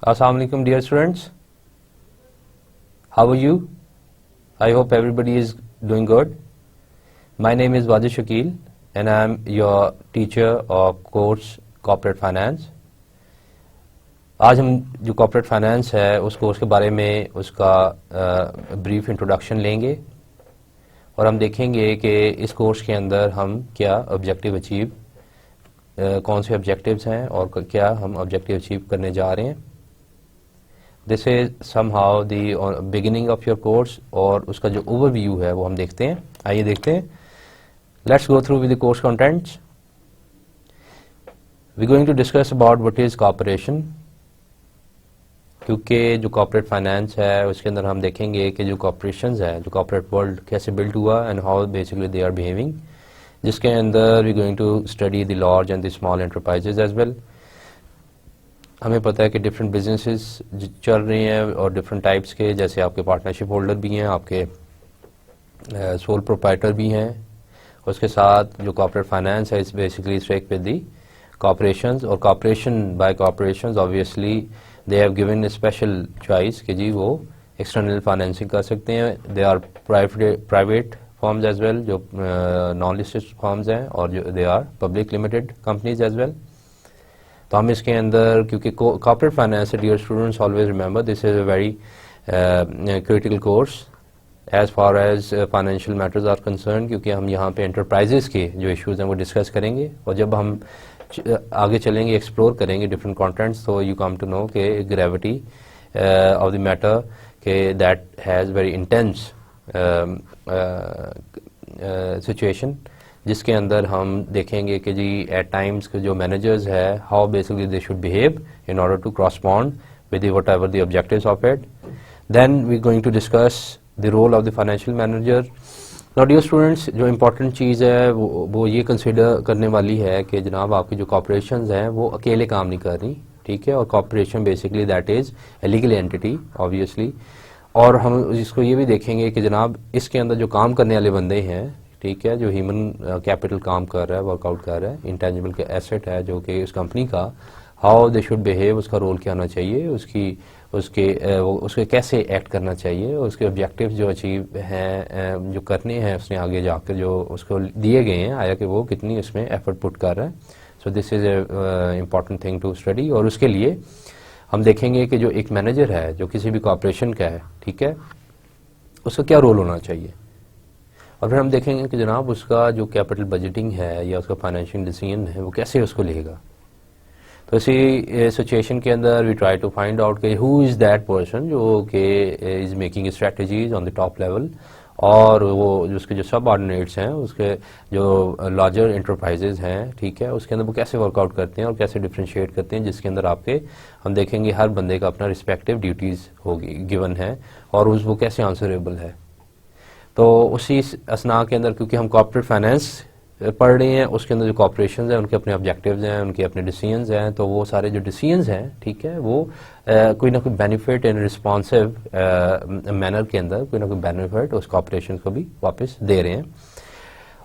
Assalamu alaikum dear students. How are you? I hope everybody is doing good. My name is Wajid Shakil and I am your teacher of course Corporate Finance. आज हम जो corporate finance है उस course के बारे में उसका brief introduction लेंगे और हम देखेंगे कि इस कोर्स के अंदर हम क्या ऑब्जेक्टिव अचीव कौन से ऑब्जेक्टिव्स हैं और क्या हम ऑब्जेक्टिव अचीव करने जा रहे हैं. This is somehow the beginning of your course और उसका जो ओवरव्यू है वो हम देखते हैं. आइए देखते हैं. Let's go through with the course contents. We going to discuss about what is corporation, क्योंकि जो कॉर्पोरेट फाइनेंस है उसके अंदर हम देखेंगे कि जो कॉर्पोरेशंस है, जो कॉर्पोरेट वर्ल्ड कैसे बिल्ड हुआ and how basically they are behaving, जिसके अंदर we going to study the large and the small enterprises as well. हमें पता है कि डिफरेंट बिजनेसेस चल रही हैं और डिफरेंट टाइप्स के, जैसे आपके पार्टनरशिप होल्डर भी हैं, आपके सोल प्रोप्राइटर भी हैं. उसके साथ जो कॉर्पोरेट फाइनेंस है it's basically struck with the corporations, और corporation by corporations obviously they have given a special choice कि जी वो एक्सटर्नल फाइनेंसिंग कर सकते हैं. They are private firms as well, जो नॉन लिस्टेड फर्म्स हैं, और जो they are public limited companies as well. तो हम इसके अंदर, क्योंकि corporate finance, dear students always remember this is a very critical course as far as financial matters are concern, क्योंकि हम यहाँ पे एंटरप्राइजेस के जो इश्यूज हैं वो डिस्कस करेंगे. और जब हम आगे चलेंगे, एक्सप्लोर करेंगे डिफरेंट कंटेंट्स, तो यू कम टू नो कि ग्रेविटी ऑफ द मैटर के that has very intense situation, जिसके अंदर हम देखेंगे कि जी एट टाइम्स के जो मैनेजर्स है how basically they should behave in order to correspond with whatever the objectives of it. Then we going to discuss the role of the financial manager. Now dear students, जो important चीज़ है वो ये consider करने वाली है कि जनाब आपकी जो कॉर्पोरेशंस हैं वो अकेले काम नहीं कर रही, ठीक है. और corporation basically that is a legal entity obviously. और हम इसको ये भी देखेंगे कि जनाब इसके अंदर जो काम करने वाले बंदे हैं, ठीक है, जो ह्यूमन कैपिटल काम कर रहा है, वर्कआउट कर रहा है, इंटेंजिबल के एसेट है जो कि इस कंपनी का, हाउ दे शुड बिहेव, उसका रोल क्या होना चाहिए, उसके कैसे एक्ट करना चाहिए, उसके ऑब्जेक्टिव्स जो अचीव हैं जो करने हैं उसने आगे जाकर जो उसको दिए गए हैं, आया कि वो कितनी उसमें एफर्ट पुट कर रहा है. So this is a important thing to study. और उसके लिए हम देखेंगे कि जो एक मैनेजर है जो किसी भी कॉर्पोरेशन का है, ठीक है, उसका क्या रोल होना चाहिए. और फिर हम देखेंगे कि जनाब उसका जो कैपिटल बजटिंग है या उसका फाइनेंशियल डिसीजन है वो कैसे उसको लेगा. तो इसी सिचुएशन के अंदर we try to find out कि हु इज़ दैट पर्सन जो कि is making strategies on the top level, और वो उसके जो सब ऑर्डिनेट्स हैं, उसके जो लार्जर इंटरप्राइजेज हैं, ठीक है, उसके अंदर वो कैसे वर्कआउट करते हैं और कैसे डिफ्रेंशिएट करते हैं, जिसके अंदर आपके हम देखेंगे हर बंदे का अपना रिस्पेक्टिव ड्यूटीज़ होगी गिवन है और वो कैसे आंसरेबल है. तो उसी असना के अंदर, क्योंकि हम कॉर्पोरेट फाइनेंस पढ़ रहे हैं, उसके अंदर जो कॉर्पोरेशंस हैं उनके अपने ऑब्जेक्टिव्स हैं, उनके अपने डिसीजंस हैं, तो वो सारे जो डिसीजंस हैं, ठीक है, वो कोई ना कोई बेनिफिट इन रिस्पॉन्सिव मैनर के अंदर कोई ना कोई बेनिफिट उस कॉर्पोरेशन को भी वापस दे रहे हैं.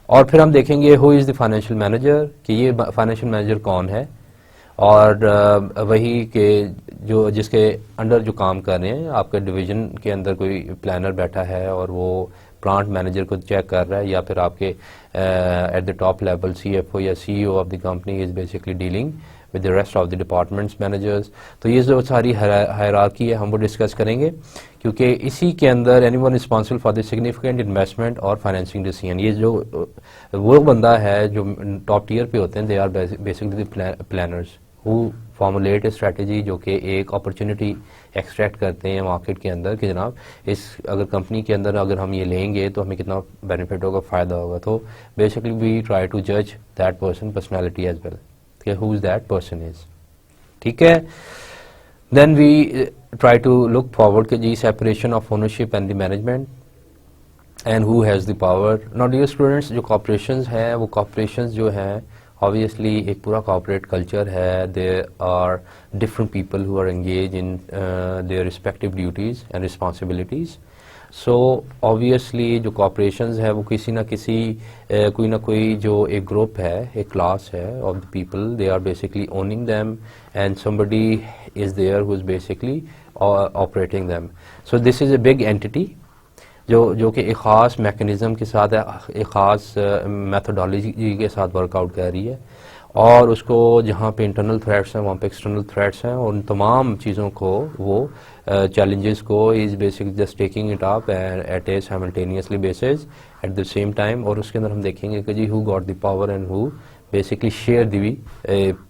और फिर हम देखेंगे who is the financial manager, कि ये फाइनेंशियल मैनेजर कौन है, और वही के जो जिसके अंडर जो काम कर रहे हैं, आपके डिवीजन के अंदर कोई प्लानर बैठा है और वो प्लांट मैनेजर को चेक कर रहा है, या फिर आपके at the top level CFO या CEO of the company is basically dealing with the rest of the departments managers. तो ये जो सारी हायरार्की है हम वो डिस्कस करेंगे, क्योंकि इसी के अंदर anyone responsible for the significant investment और फाइनेंसिंग डिसीजन, ये जो वो बंदा है जो टॉप टियर पे होते हैं, they are basically the planners who formulate a strategy, जो कि एक अपॉर्चुनिटी एक्सट्रैक्ट करते हैं मार्केट के अंदर कि जनाब इस अगर कंपनी के अंदर अगर हम ये लेंगे तो हमें कितना बेनिफिट होगा, फ़ायदा होगा. तो बेसिकली वी ट्राई टू जज दैट पर्सनैलिटी एज वेल कि who is that person is, ठीक है. Then we try to look forward कि जी separation of ownership and the management and who has the power. Now dear students, जो corporations हैं वो corporations जो हैं ऑब्वियसली एक पूरा कॉर्पोरेट कल्चर है. There are different people who are engage in their respective duties and responsibilities. So obviously जो corporations है वो किसी ना किसी कोई ना कोई जो एक ग्रुप है, एक क्लास है of the people, they are basically owning them and somebody is there who is basically operating them. So this is a big entity जो कि एक ख़ास मैकेनिज़्म के साथ है, एक ख़ास मेथोडोलॉजी के साथ वर्कआउट कर रही है, और उसको जहाँ पे इंटरनल थ्रेट्स हैं वहाँ पे एक्सटर्नल थ्रेट्स हैं, और उन तमाम चीज़ों को वो चैलेंजेस को is basically just taking it up at a simultaneously basis at the same time. और उसके अंदर हम देखेंगे कि जी who got the power and who basically share the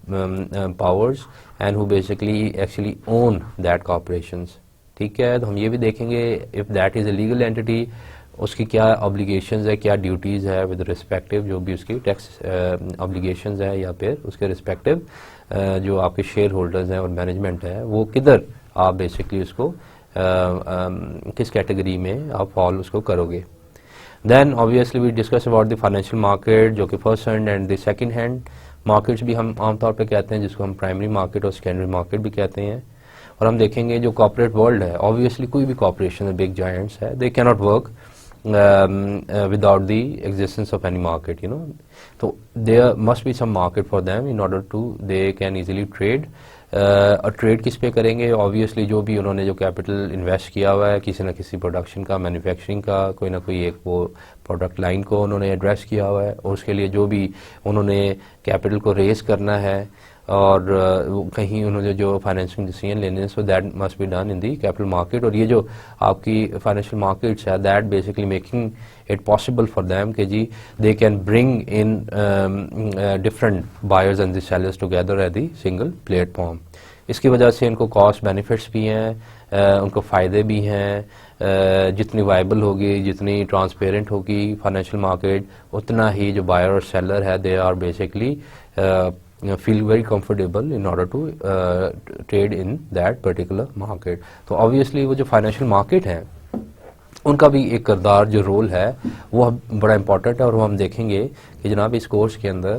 powers and who basically actually own that corporations. ठीक है, तो हम ये भी देखेंगे if that is a legal entity, उसकी क्या ऑब्लिगेशंस है, क्या ड्यूटीज़ है विद रिस्पेक्टिव जो भी उसकी टैक्स ऑब्लिगेशंस है, या फिर उसके रिस्पेक्टिव जो आपके शेयर होल्डर्स हैं और मैनेजमेंट है वो किधर आप बेसिकली उसको किस कैटेगरी में आप फॉल उसको करोगे. Then obviously we discuss about the financial market जो कि first hand and the second hand markets भी हम आमतौर पे कहते हैं, जिसको हम प्राइमरी मार्केट और सेकेंडरी मार्केट भी कहते हैं. और हम देखेंगे जो कॉर्पोरेट वर्ल्ड है, ऑब्वियसली कोई भी कॉर्पोरेशन बिग जायंट्स है, they cannot work without the existence of any market, you know. So there must be some market for them in order to they can easily trade. और trade किस पे करेंगे, obviously जो भी उन्होंने जो capital invest किया हुआ है किसी न किसी प्रोडक्शन का, मैन्युफैक्चरिंग का, कोई ना कोई एक वो प्रोडक्ट लाइन को उन्होंने एड्रेस किया हुआ है, और उसके लिए जो भी उन्होंने कैपिटल को रेज करना है और कहीं उन्होंने जो फाइनेंशियल डिसीजन लेने हैं, so that must be done in the capital market. और ये जो आपकी फाइनेंशियल मार्केट्स है that basically making it possible for them कि जी they can bring in different buyers and the sellers together at the single platform. इसकी वजह से इनको कॉस्ट बेनिफिट्स भी हैं, उनको फ़ायदे भी हैं. जितनी वायबल होगी, जितनी ट्रांसपेरेंट होगी फाइनेंशियल मार्केट, उतना ही जो बायर और सेलर है they are basically feel very comfortable in order to trade in that particular market. तो obviously वो जो financial market है उनका भी एक किरदार जो रोल है वो बड़ा इम्पॉर्टेंट है, और वो हम देखेंगे कि जनाब इस कोर्स के अंदर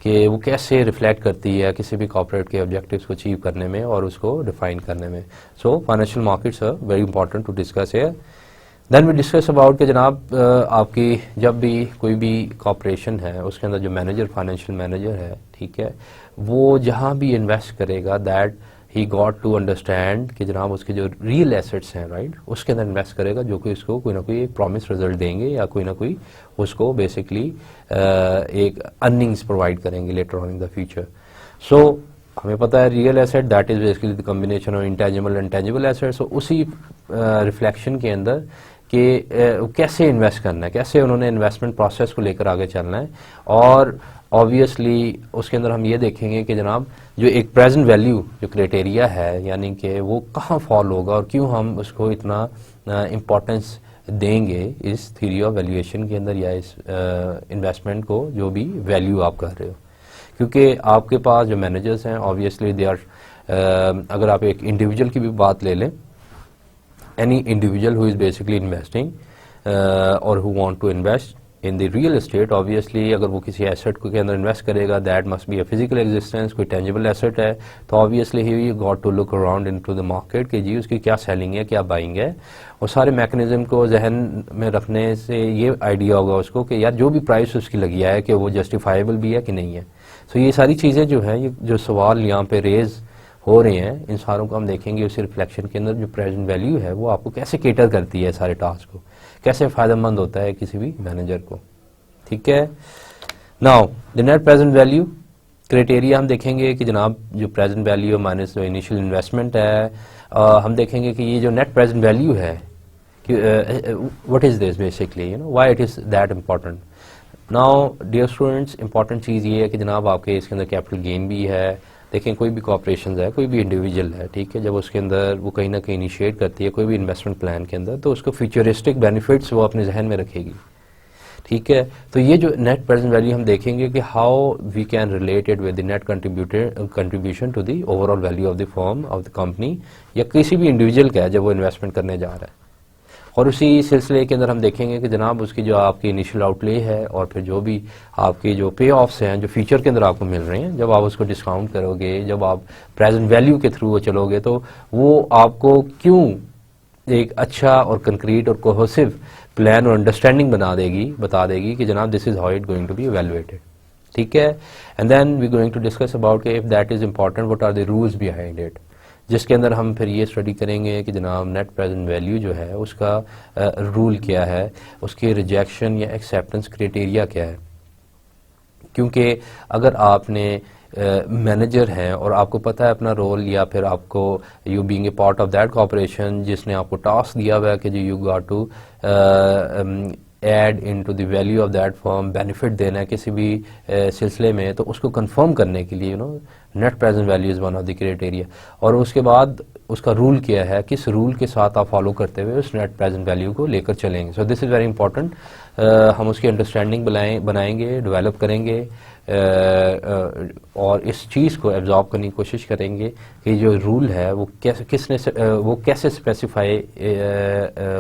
कि वो कैसे रिफ्लेक्ट करती है किसी भी कॉर्पोरेट के ऑब्जेक्टिव्स को अचीव करने में और उसको डिफाइन करने में. So financial markets are very important to discuss here. Then we discuss about कि जनाब आपकी जब भी कोई भी कॉर्पोरेशन है उसके अंदर जो मैनेजर, फाइनेंशियल मैनेजर है, ठीक है, वो जहाँ भी इन्वेस्ट करेगा that he got to understand कि जनाब उसके जो रियल एसेट्स हैं, राइट, उसके अंदर इन्वेस्ट करेगा जो कि उसको कोई ना कोई एक प्रॉमिस रिजल्ट देंगे या कोई ना कोई उसको बेसिकली एक अर्निंग्स प्रोवाइड करेंगे later on in the future. So हमें पता है real asset that is basically the combination of intangible and tangible assets. उसी रिफ्लेक्शन के अंदर कि कैसे इन्वेस्ट करना है, कैसे उन्होंने इन्वेस्टमेंट प्रोसेस को लेकर आगे चलना है, और ऑब्वियसली उसके अंदर हम ये देखेंगे कि जनाब जो एक प्रेजेंट वैल्यू जो क्राइटेरिया है, यानी कि वो कहाँ फॉल होगा और क्यों हम उसको इतना इम्पोर्टेंस देंगे इस थ्योरी ऑफ वैल्यूएशन के अंदर या इस इन्वेस्टमेंट को जो भी वैल्यू आप कर रहे हो. क्योंकि आपके पास जो मैनेजर्स हैं ऑब्वियसली दे आर, अगर आप एक इंडिविजुअल की भी बात ले लें, any individual who is basically investing or who want to invest in the real estate, obviously अगर वो किसी एसेट के अंदर इन्वेस्ट करेगा that must be a physical existence, कोई tangible asset है, तो obviously he got to look around into the market कि जी उसकी क्या सेलिंग है, क्या बाइंग है, और सारे मैकेनिज्म को जहन में रखने से ये आइडिया होगा उसको कि यार जो भी प्राइस उसकी लगी है कि वो जस्टिफाइबल भी है कि नहीं है. सो ये सारी चीज़ें जो हैं, ये जो सवाल यहाँ पे रेज हो रहे हैं, इन सारों को हम देखेंगे उसी रिफ्लेक्शन के अंदर जो प्रेजेंट वैल्यू है वो आपको कैसे केटर करती है सारे टास्क को, कैसे फ़ायदेमंद होता है किसी भी मैनेजर को. ठीक है, now the net present value criteria हम देखेंगे कि जनाब जो प्रेजेंट वैल्यू माइनस जो इनिशियल इन्वेस्टमेंट है, हम देखेंगे कि ये जो नेट प्रेजेंट वैल्यू है what is this basically, you know, why it is that important. Now dear students, important चीज़ ये है कि जनाब आपके इसके अंदर कैपिटल गेन भी है. देखें कोई भी कॉर्पोरेशन है, कोई भी इंडिविजुअल है, ठीक है, जब उसके अंदर वो कहीं ना कहीं इनिशिएट करती है कोई भी इन्वेस्टमेंट प्लान के अंदर, तो उसको फ्यूचरिस्टिक बेनिफिट्स वो अपने जहन में रखेगी. ठीक है, तो ये जो नेट प्रेजेंट वैल्यू हम देखेंगे कि how we can relate it with the net contribution to the overall value of the firm, of the company, या किसी भी इंडिविजुअल का है जब वो इन्वेस्टमेंट करने जा रहा है. और उसी सिलसिले के अंदर हम देखेंगे कि जनाब उसकी जो आपकी इनिशियल आउटले है और फिर जो भी आपकी जो पे ऑफ्स हैं जो फ्यूचर के अंदर आपको मिल रहे हैं, जब आप उसको डिस्काउंट करोगे, जब आप प्रेजेंट वैल्यू के थ्रू वो चलोगे, तो वो आपको क्यों एक अच्छा और कंक्रीट और कोहेसिव प्लान और अंडरस्टैंडिंग बता देगी कि जनाब this is how it going to be evaluated, ठीक है। And then we going to discuss about if that is important what are the rules behind it, जिसके अंदर हम फिर ये स्टडी करेंगे कि जनाब नेट प्रेजेंट वैल्यू जो है उसका रूल क्या है, उसके रिजेक्शन या एक्सेप्टेंस क्राइटेरिया क्या है। क्योंकि अगर आपने मैनेजर हैं और आपको पता है अपना रोल, या फिर आपको you being a part of that corporation जिसने आपको टास्क दिया हुआ है कि you got to add into the value of that firm, benefit देना है किसी भी सिलसिले में, तो उसको कंफर्म करने के लिए net present value is one of the criteria. और उसके बाद उसका रूल क्या है, किस रूल के साथ आप फॉलो करते हुए उस नेट प्रेजेंट वैल्यू को लेकर चलेंगे। सो दिस इज़ वेरी इंपॉर्टेंट। हम उसकी अंडरस्टैंडिंग बनाएंगे, डेवलप करेंगे और इस चीज़ को एब्जॉर्ब करने की कोशिश करेंगे कि जो रूल है वो कैसे स्पेसिफाई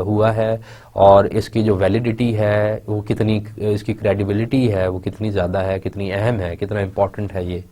हुआ है और इसकी जो वैलिडिटी है वो कितनी, इसकी क्रेडिबिलिटी है वो कितनी ज़्यादा है, कितनी अहम है, कितना इम्पोर्टेंट है ये।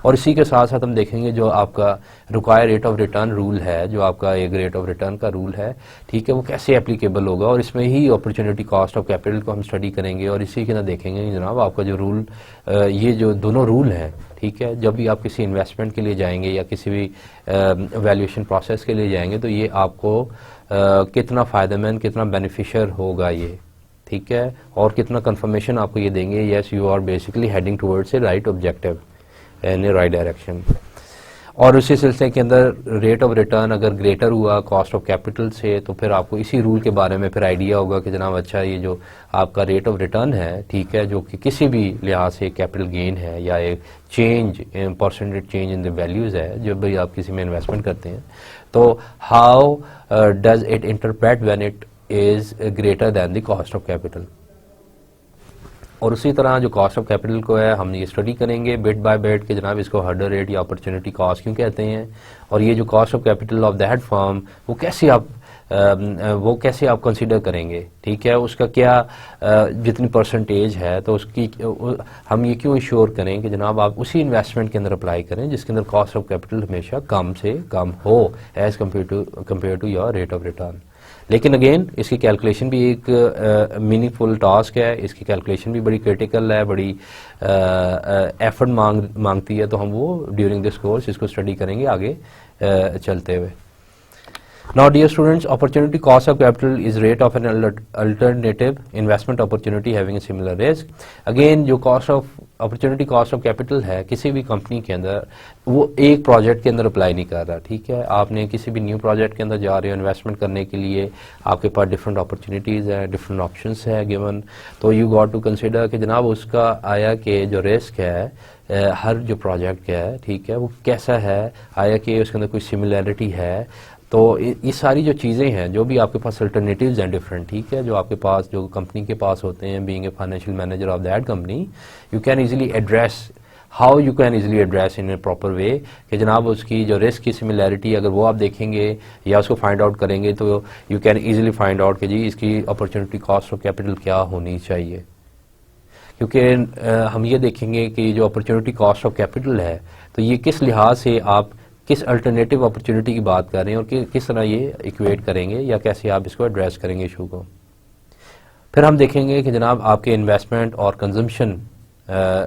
और इसी के साथ साथ हम देखेंगे जो आपका require rate of return rule है, जो आपका एक रेट ऑफ रिटर्न का रूल है, ठीक है, वो कैसे एप्लीकेबल होगा। और इसमें ही अपॉर्चुनिटी कॉस्ट ऑफ कैपिटल को हम स्टडी करेंगे और इसी के अंदर देखेंगे जनाब आपका जो रूल, ये जो दोनों रूल हैं, ठीक है, जब भी आप किसी इन्वेस्टमेंट के लिए जाएंगे या किसी भी वैल्यूएशन प्रोसेस के लिए जाएंगे तो ये आपको कितना फ़ायदेमंद, कितना बेनिफिशियल होगा ये, ठीक है, और कितना कंफर्मेशन आपको ये देंगे yes you are basically heading towards a right objective in a right direction. और उसी सिलसिले के अंदर रेट ऑफ रिटर्न अगर ग्रेटर हुआ कॉस्ट ऑफ कैपिटल से तो फिर आपको इसी रूल के बारे में फिर आइडिया होगा कि जनाब अच्छा ये जो आपका रेट ऑफ रिटर्न है, ठीक है, जो कि किसी भी लिहाज से कैपिटल गेन है या एक change percentage change in the values है जब भी आप किसी में इन्वेस्टमेंट करते हैं, तो how does it interpret when it is greater than the cost of capital. और उसी तरह जो कॉस्ट ऑफ कैपिटल को है हम ये स्टडी करेंगे बिट बाय बिट कि जनाब इसको हर्डल रेट या अपॉर्चुनिटी कॉस्ट क्यों कहते हैं, और ये जो cost of capital of that firm वो कैसे आप कंसीडर करेंगे, ठीक है, उसका क्या जितनी परसेंटेज है तो उसकी हम ये क्यों इंश्योर करें कि जनाब आप उसी इन्वेस्टमेंट के अंदर अप्लाई करें जिसके अंदर कॉस्ट ऑफ कैपिटल हमेशा कम से कम हो as compare to your rate of return. लेकिन अगेन इसकी कैलकुलेशन भी एक मीनिंगफुल टास्क है, इसकी कैलकुलेशन भी बड़ी क्रिटिकल है, बड़ी एफर्ट मांगती है, तो हम वो ड्यूरिंग दिस कोर्स इसको स्टडी करेंगे आगे चलते हुए। Now dear students, opportunity cost of capital is rate of an alternative investment opportunity having a similar risk. Again जो opportunity cost of capital है किसी भी कंपनी के अंदर वो एक प्रोजेक्ट के अंदर अप्लाई नहीं कर रहा, ठीक है, आपने किसी भी न्यू प्रोजेक्ट के अंदर जा रहे हो इन्वेस्टमेंट करने के लिए, आपके पास डिफरेंट अपॉर्चुनिटीज़ हैं, डिफरेंट ऑप्शंस है गिवन, तो यू गॉट टू कंसिडर कि जनाब उसका आया कि जो रिस्क है हर जो प्रोजेक्ट का है, ठीक है, वो कैसा है, आया कि उसके अंदर कोई सिमिलैरिटी है। तो ये सारी जो चीज़ें हैं जो भी आपके पास अल्टरनेटिव्स हैं डिफरेंट, ठीक है, जो आपके पास जो कंपनी के पास होते हैं being a financial manager of that company, you can easily address how you can easily address in A proper way कि जनाब उसकी जो रिस्क की सिमिलैरिटी अगर वो आप देखेंगे या उसको फाइंड आउट करेंगे तो you can easily find out कि जी इसकी अपॉर्चुनिटी कॉस्ट ऑफ कैपिटल क्या होनी चाहिए। क्योंकि हम ये देखेंगे कि जो अपॉर्चुनिटी कॉस्ट ऑफ कैपिटल है तो ये किस लिहाज से आप किस अल्टरनेटिव अपॉर्चुनिटी की बात कर रहे हैं और किस तरह ये इक्वेट करेंगे या कैसे आप इसको एड्रेस करेंगे इशू को। फिर हम देखेंगे कि जनाब आपके इन्वेस्टमेंट और कंजम्पशन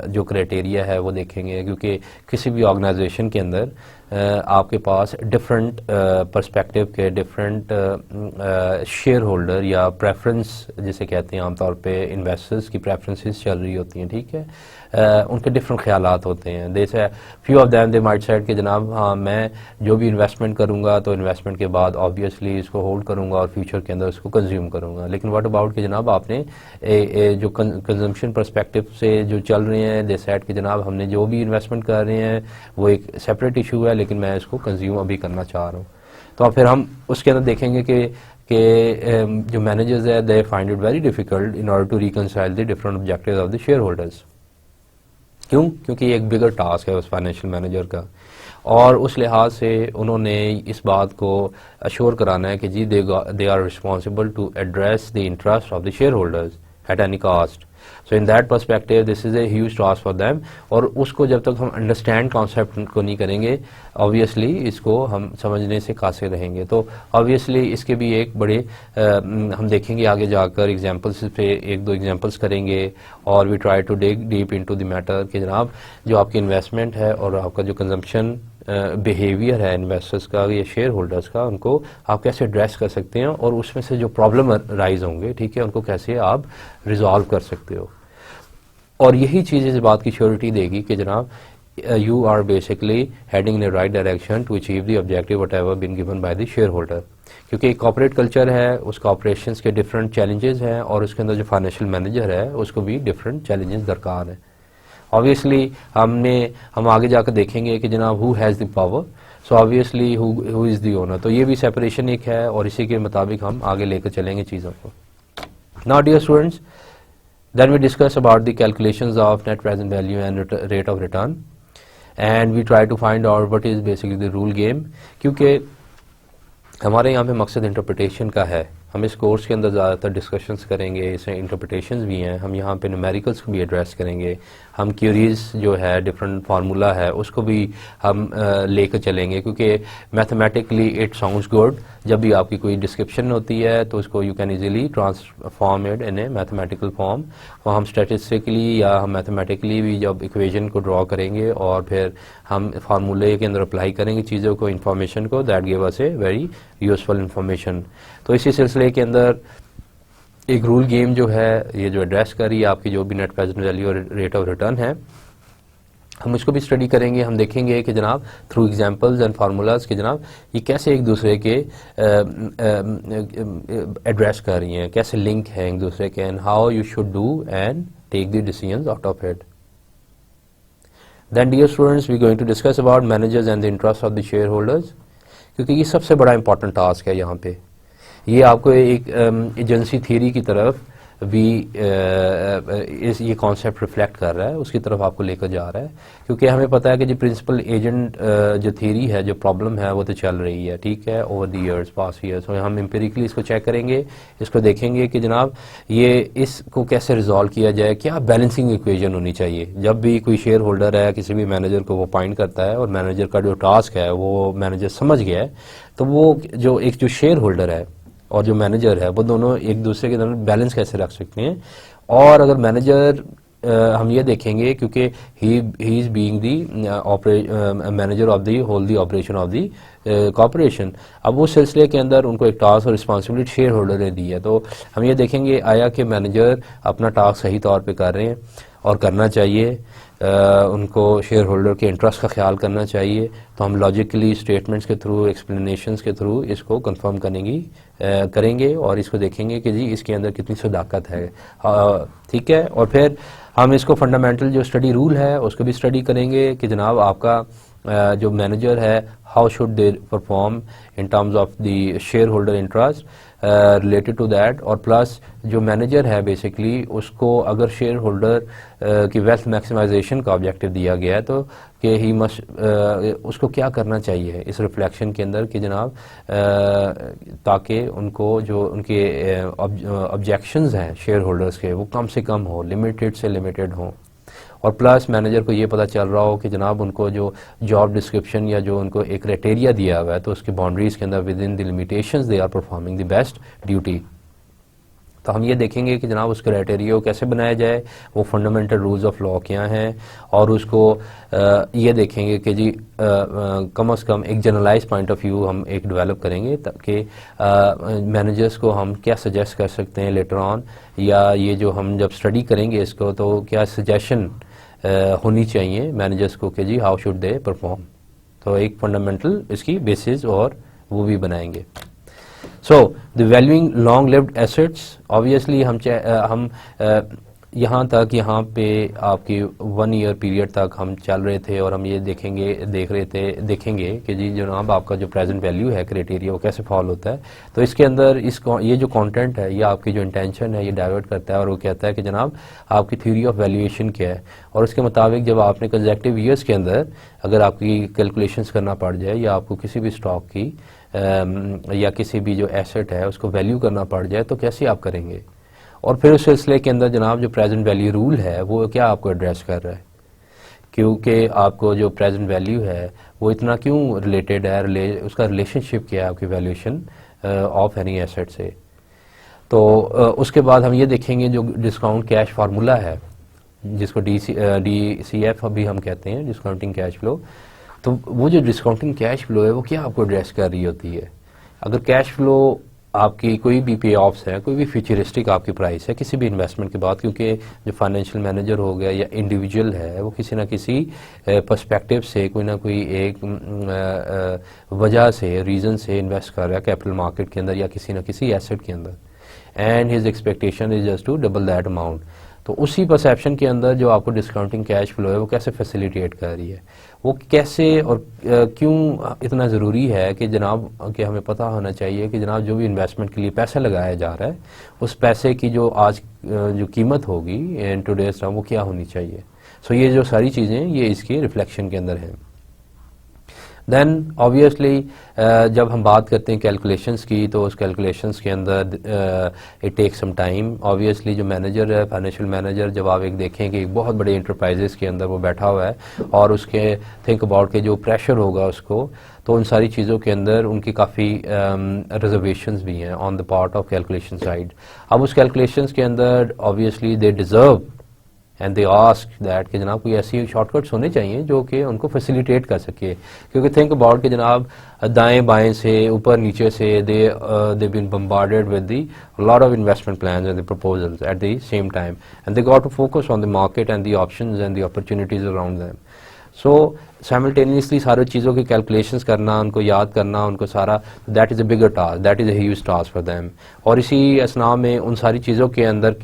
जो क्राइटेरिया है वो देखेंगे, क्योंकि किसी भी ऑर्गेनाइजेशन के अंदर आपके पास डिफरेंट पर्सपेक्टिव के डिफरेंट शेयर होल्डर या प्रेफरेंस जिसे कहते हैं आमतौर पे इन्वेस्टर्स की प्रेफरेंसेस चल रही होती हैं, ठीक है, उनके डिफरेंट ख्यालात होते हैं। जैसे few of them they might said कि जनाब हाँ मैं जो भी इन्वेस्टमेंट करूंगा तो इन्वेस्टमेंट के बाद ऑब्वियसली इसको होल्ड करूंगा और फ्यूचर के अंदर उसको कंज्यूम करूंगा। लेकिन व्हाट अबाउट कि जनाब आपने जो कंजम्पशन पर्सपेक्टिव से जो चल रहे हैं दे सेड कि जनाब हमने जो भी इन्वेस्टमेंट कर रहे हैं वो एक सेपरेट इशू है लेकिन मैं इसको कंज्यूम अभी करना चाह रहा हूँ। तो फिर हम उसके अंदर देखेंगे कि जो मैनेजर्स है they find it very difficult in order to reconcile the different objectives of the share holders. क्यों? क्योंकि ये एक बिगर टास्क है उस फाइनेंशियल मैनेजर का, और उस लिहाज से उन्होंने इस बात को अश्योर कराना है कि जी they are responsible to address the interest of the share holders at any cost. So in that perspective this is a huge task for them, और उसको जब तक हम अंडरस्टैंड कॉन्सेप्ट को नहीं करेंगे ऑब्वियसली इसको हम समझने से कासिर रहेंगे। तो ऑब्वियसली इसके भी एक बड़े हम देखेंगे आगे जाकर एग्जांपल्स पे, एक दो एग्जांपल्स करेंगे, और we try to dig deep into the matter कि जनाब जो आपकी इन्वेस्टमेंट है और आपका जो कंजम्पशन बिहेवियर है इन्वेस्टर्स का या शेयर होल्डर्स का, उनको आप कैसे एड्रेस कर सकते हैं, और उसमें से जो प्रॉब्लम राइज होंगे, ठीक है, उनको कैसे आप रिजॉल्व कर सकते हो। और यही चीज़ इस बात की श्योरिटी देगी कि जनाब you are basically heading in the right direction to achieve the objective whatever been given by the shareholder। क्योंकि एक कॉर्पोरेट कल्चर है, उसका ऑपरेशंस के डिफरेंट चैलेंजेस हैं, और उसके अंदर जो फाइनेंशियल मैनेजर है उसको भी डिफरेंट चैलेंजेस दरकार है। ऑब्वियसली हम आगे जाकर देखेंगे कि जनाब who has the power, so obviously who is the owner. तो ये भी सेपरेशन एक है, और इसी के मुताबिक हम आगे लेकर चलेंगे चीज़ों को। Now dear students, then we discuss about the calculations of net present value and rate of return, and we try to find out what is basically the rule game। क्योंकि हमारे यहाँ पे मकसद इंटरप्रिटेशन का है, हम इस कोर्स के अंदर ज़्यादातर डिस्कशंस करेंगे, इसमें इंटरप्रिटेशंस भी हैं, हम यहाँ पे न्यूमेरिकल्स को भी एड्रेस करेंगे, हम क्यूरीज जो है डिफरेंट फार्मूला है उसको भी हम लेकर चलेंगे, क्योंकि मैथमेटिकली इट साउंड्स गुड। जब भी आपकी कोई डिस्क्रिप्शन होती है तो उसको you can easily transform it in A mathematical form, और हम स्टैटिस्टिकली या हम मैथमेटिकली भी जब इक्वेशन को ड्रॉ करेंगे और फिर हम फार्मूले के अंदर अप्लाई करेंगे चीज़ों को, इंफॉर्मेशन को, that give us a very useful information. तो इसी सिलसिले के अंदर एक रूल गेम जो है ये जो एड्रेस कर रही है आपकी जो भी नेट प्रेजेंट वैल्यू और रेट ऑफ रिटर्न है, हम इसको भी स्टडी करेंगे। हम देखेंगे कि जनाब थ्रू एग्जांपल्स एंड फार्मूलाज के जनाब ये कैसे एक दूसरे के एड्रेस कर रही हैं, कैसे लिंक है एक दूसरे के, and how you should do and take the decisions out of it. Then dear students, we going to discuss about managers and the interest of the share holders, क्योंकि ये सबसे बड़ा इंपॉर्टेंट टास्क है। यहाँ पे ये आपको एक एजेंसी थ्योरी की तरफ भी ये कॉन्सेप्ट रिफ्लेक्ट कर रहा है, उसकी तरफ आपको लेकर जा रहा है, क्योंकि हमें पता है कि जो प्रिंसिपल एजेंट जो थ्योरी है, जो प्रॉब्लम है वो तो चल रही है, ठीक है, over the years, past years. और हम एम्पिरिकली इसको चेक करेंगे, इसको देखेंगे कि जनाब ये इसको कैसे रिजॉल्व किया जाए, क्या बैलेंसिंग इक्वेशन होनी चाहिए। जब भी कोई शेयर होल्डर है किसी भी मैनेजर को वो अपॉइंट करता है और मैनेजर का जो टास्क है वो मैनेजर समझ गया है, तो वो जो शेयर होल्डर है और जो मैनेजर है वो दोनों एक दूसरे के अंदर बैलेंस कैसे रख सकते हैं। और अगर मैनेजर हम ये देखेंगे, क्योंकि he is being the manager of the whole the operation of the corporation, अब उस सिलसिले के अंदर उनको एक टास्क और रिस्पॉन्सिबिलिटी शेयर होल्डर ने दी है। तो हम ये देखेंगे आया कि मैनेजर अपना टास्क सही तौर पे कर रहे हैं और करना चाहिए, उनको शेयर होल्डर के इंटरेस्ट का ख्याल करना चाहिए। तो हम लॉजिकली स्टेटमेंट्स के थ्रू, एक्सप्लेनेशंस के थ्रू इसको कंफर्म करेंगे और इसको देखेंगे कि जी इसके अंदर कितनी सदाकत है, ठीक है। और फिर हम इसको फंडामेंटल जो स्टडी रूल है उसको भी स्टडी करेंगे कि जनाब आपका जो मैनेजर है how should they perform in terms of the shareholder interest related to that. और प्लस जो मैनेजर है बेसिकली उसको अगर शेयर होल्डर की वेल्थ मैक्सिमाइजेशन का ऑब्जेक्टिव दिया गया है तो कि ही मस्ट उसको क्या करना चाहिए इस रिफ्लेक्शन के अंदर कि जनाब ताकि उनको जो उनके ऑब्जेक्शंस हैं शेयर होल्डर्स के वो कम से कम हो, लिमिटेड से लिमिटेड हों। और प्लस मैनेजर को ये पता चल रहा हो कि जनाब उनको जो जॉब डिस्क्रिप्शन या जो उनको एक क्राइटेरिया दिया हुआ है तो उसकी बाउंड्रीज के अंदर within the limitations they are performing the best duty. तो हम ये देखेंगे कि जनाब उस क्राइटेरिया को कैसे बनाया जाए, वो फंडामेंटल रूल्स ऑफ लॉ क्या हैं, और उसको ये देखेंगे कि जी कम से कम एक जनरलाइज पॉइंट ऑफ व्यू हम एक डेवलप करेंगे ताकि मैनेजर्स को हम क्या सजेस्ट कर सकते हैं लेटर ऑन, या ये जो हम जब स्टडी करेंगे इसको तो क्या सजेशन होनी चाहिए मैनेजर्स को कि जी हाउ शुड दे परफॉर्म। तो एक फंडामेंटल इसकी बेसिस और वो भी बनाएंगे। So the valuing long lived assets, obviously हम यहाँ पे आपकी 1 ईयर पीरियड तक हम चल रहे थे और हम ये देखेंगे कि जी जनाब आपका जो प्रेजेंट वैल्यू है क्राइटेरिया वो कैसे फॉलो होता है। तो इसके अंदर ये जो कंटेंट है ये आपकी जो इंटेंशन है ये डाइवर्ट करता है और वो कहता है कि जनाब आपकी थ्योरी ऑफ वैल्यूएशन क्या है, और उसके मुताबिक जब आपने कंसेक्टिव ईयर्स के अंदर अगर आपकी कैलकुलेशंस करना पड़ जाए या आपको किसी भी स्टॉक की या किसी भी जो एसेट है उसको वैल्यू करना पड़ जाए तो कैसे आप करेंगे। और फिर उस सिलसिले के अंदर जनाब जो प्रेजेंट वैल्यू रूल है वो क्या आपको एड्रेस कर रहा है, क्योंकि आपको जो प्रेजेंट वैल्यू है वो इतना क्यों रिलेटेड है, उसका रिलेशनशिप क्या है आपकी वैल्यूएशन ऑफ एनी एसेट से। तो उसके बाद हम ये देखेंगे जो डिस्काउंट कैश फार्मूला है जिसको DCF भी हम कहते हैं, डिस्काउंटिंग कैश फ्लो। तो वो जो डिस्काउंटिंग कैश फ्लो है वो क्या आपको एड्रेस कर रही होती है। अगर कैश फ्लो आपकी कोई भी पे ऑफ्स है, कोई भी फ्यूचरिस्टिक आपकी प्राइस है किसी भी इन्वेस्टमेंट के बाद, क्योंकि जो फाइनेंशियल मैनेजर हो गया या इंडिविजुअल है वो किसी ना किसी पर्सपेक्टिव से कोई ना कोई एक वजह से रीज़न से इन्वेस्ट कर रहा है कैपिटल मार्केट के अंदर या किसी ना किसी एसेट के अंदर, and his expectation is just to double that amount. तो उसी परसेप्शन के अंदर जो आपको डिस्काउंटिंग कैश फ्लो है वो कैसे फैसिलिटेट कर रही है, वो कैसे और क्यों इतना ज़रूरी है कि जनाब कि हमें पता होना चाहिए कि जनाब जो भी इन्वेस्टमेंट के लिए पैसा लगाया जा रहा है उस पैसे की जो आज जो कीमत होगी इन टुडेज टाइम वो क्या होनी चाहिए। सो ये जो सारी चीज़ें ये इसके रिफ्लेक्शन के अंदर हैं। देन ऑब्वियसली जब हम बात करते हैं कैलकुलेशंस की तो उस कैलकुलेशंस के अंदर it take some time. Obviously जो मैनेजर है, फाइनेंशियल मैनेजर, जब आप एक देखें कि एक बहुत बड़े इंटरप्राइजेस के अंदर वो बैठा हुआ है और उसके थिंक अबाउट के जो प्रेशर होगा उसको, तो उन सारी चीज़ों के अंदर उनकी काफ़ी रिजर्वेशंस भी हैं on the part of calculation side. अब उस कैलकुलेशंस के अंदर obviously they deserve and they ask that कि जनाब कोई ऐसी शॉर्टकट्स होने चाहिए जो कि उनको फैसिलिटेट कर सके, क्योंकि थिंक अबाउट कि जनाब दाएं बाएं से ऊपर नीचे से they been bombarded with the lot of investment plans and the proposals at the same time and they got to focus on the market and the options and the opportunities around them. So simultaneously सारी चीज़ों की calculations करना, उनको याद करना, उनको सारा, that is a bigger task, that is a huge task for them. और इसी असना में उन सारी चीज़ों के अंदर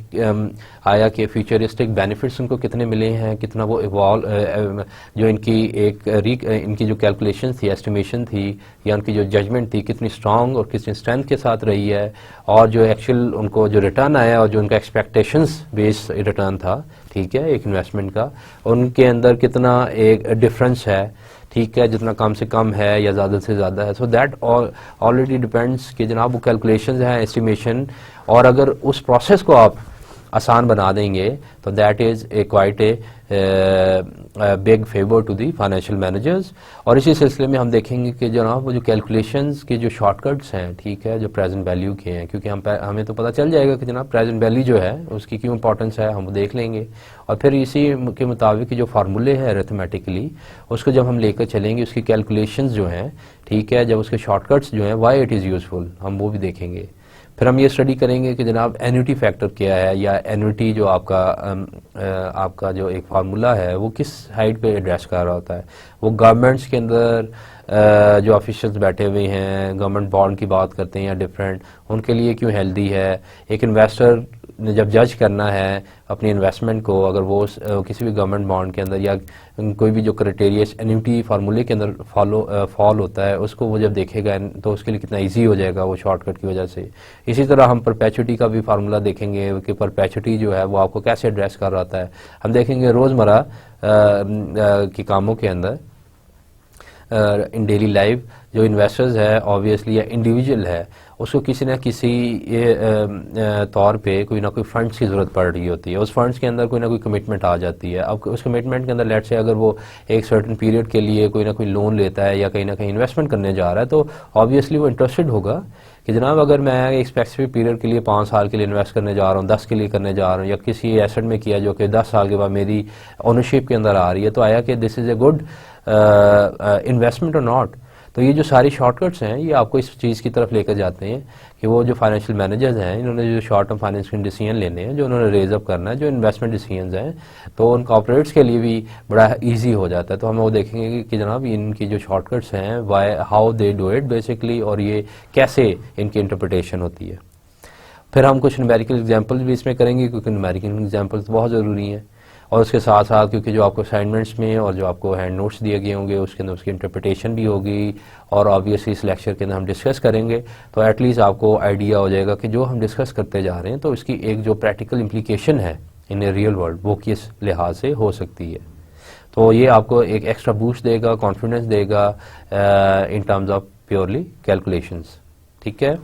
आया कि फ्यूचरिस्टिक बेनिफिट्स उनको कितने मिले हैं, कितना वो इवॉल्व जो इनकी इनकी जो कैलकुलेशन थी, एस्टिमेशन थी या उनकी जो जजमेंट थी कितनी स्ट्रांग और कितनी स्ट्रेंथ के साथ रही है, और जो एक्चुअल उनको जो रिटर्न आया और जो उनका एक्सपेक्टेशंस बेस रिटर्न था, ठीक है, एक इन्वेस्टमेंट का, उनके अंदर कितना एक डिफरेंस है, ठीक है, जितना कम से कम है या ज़्यादा से ज़्यादा है। सो दैट ऑलरेडी डिपेंड्स कि जनाब वो कैलकुलेशंस हैं, एस्टिमेशन, और अगर उस प्रोसेस को आप आसान बना देंगे तो that is a quite a big favour to the financial managers. और इसी सिलसिले में हम देखेंगे कि जनाब वो जो कैलकुलेशंस के जो शॉर्टकट्स हैं, ठीक है, जो प्रेजेंट वैल्यू के हैं, क्योंकि हमें तो पता चल जाएगा कि जनाब प्रेजेंट वैल्यू जो है उसकी क्यों इंपॉर्टेंस है, हम वो देख लेंगे। और फिर इसी के मुताबिक जो फार्मूले हैं अरिथमेटिकली उसको जब हम लेकर चलेंगे, उसकी कैलकुलेशंस जो हैं, ठीक है, जब उसके शॉर्टकट्स जो हैं वाई इट इज़ यूज़फुल, हम वो भी देखेंगे। फिर हम ये स्टडी करेंगे कि जनाब एन्युटी फैक्टर क्या है, या एन्युटी जो आपका जो एक फार्मूला है वो किस साइड पे एड्रेस कर रहा होता है। वो गवर्नमेंट्स के अंदर जो ऑफिशियल्स बैठे हुए हैं, गवर्नमेंट बॉन्ड की बात करते हैं या डिफरेंट, उनके लिए क्यों हेल्दी है। एक इन्वेस्टर ने जब जज करना है अपनी इन्वेस्टमेंट को, अगर वो किसी भी गवर्नमेंट बॉन्ड के अंदर या कोई भी जो क्राइटेरिया एन्युटी फार्मूले के अंदर फॉल होता है, उसको वो जब देखेगा तो उसके लिए कितना इजी हो जाएगा वो शॉर्टकट की वजह से। इसी तरह हम परपेचुटी का भी फार्मूला देखेंगे कि परपेचुटी जो है वो आपको कैसे एड्रेस कर रहा होता है। हम देखेंगे रोज़मर्रा के कामों के अंदर इन डेली लाइफ जो इन्वेस्टर्स है ऑब्वियसली या इंडिविजुअल है, उसको किसी न किसी तौर पे कोई ना कोई फंड्स की ज़रूरत पड़ रही होती है। उस फंड्स के अंदर कोई ना कोई कमिटमेंट आ जाती है। अब उस कमिटमेंट के अंदर लेट से अगर वो एक सर्टेन पीरियड के लिए कोई ना कोई लोन लेता है या कहीं ना कहीं इन्वेस्टमेंट करने जा रहा है, तो ऑब्वियसली वो इंटरेस्टेड होगा कि जनाब अगर मैं एक स्पेसिफिक पीरियड के लिए 5 साल के लिए इन्वेस्ट करने जा रहा हूँ, 10 के लिए करने जा रहा हूँ, या किसी एसेट में किया जो कि 10 साल के बाद मेरी ओनरशिप के अंदर आ रही है, तो आया कि this is a good investment और नॉट। तो ये जो सारी शॉर्टकट्स हैं ये आपको इस चीज़ की तरफ लेकर जाते हैं कि वो जो फाइनेंशियल मैनेजर्स हैं इन्होंने जो शॉर्ट टर्म फाइनेंशियल डिसीजन लेने हैं, जो उन्होंने रेज अप करना है, जो इन्वेस्टमेंट डिसीजंस हैं, तो उन कॉर्पोरेट्स के लिए भी बड़ा इजी हो जाता है। तो हम वो देखेंगे कि जनाब इनकी जो शॉर्टकट्स हैं why how they do it basically, और ये कैसे इनकी इंटरप्रिटेशन होती है। फिर हम कुछ न्यूमेरिकल एग्जाम्पल्स भी इसमें करेंगे क्योंकि न्यूमेरिकल एग्जाम्पल्स बहुत ज़रूरी हैं। और उसके साथ साथ क्योंकि जो आपको असाइनमेंट्स में और जो आपको हैंड नोट्स दिए गए होंगे उसके अंदर उसकी इंटरप्रिटेशन भी होगी, और ऑब्वियसली इस लेक्चर के अंदर हम डिस्कस करेंगे, तो एटलीस्ट आपको आइडिया हो जाएगा कि जो हम डिस्कस करते जा रहे हैं तो इसकी एक जो प्रैक्टिकल इम्प्लीकेशन है इन ए रियल वर्ल्ड वो किस लिहाज से हो सकती है। तो ये आपको एक एक्स्ट्रा बूस्ट देगा, कॉन्फिडेंस देगा in terms of purely calculations. ठीक है,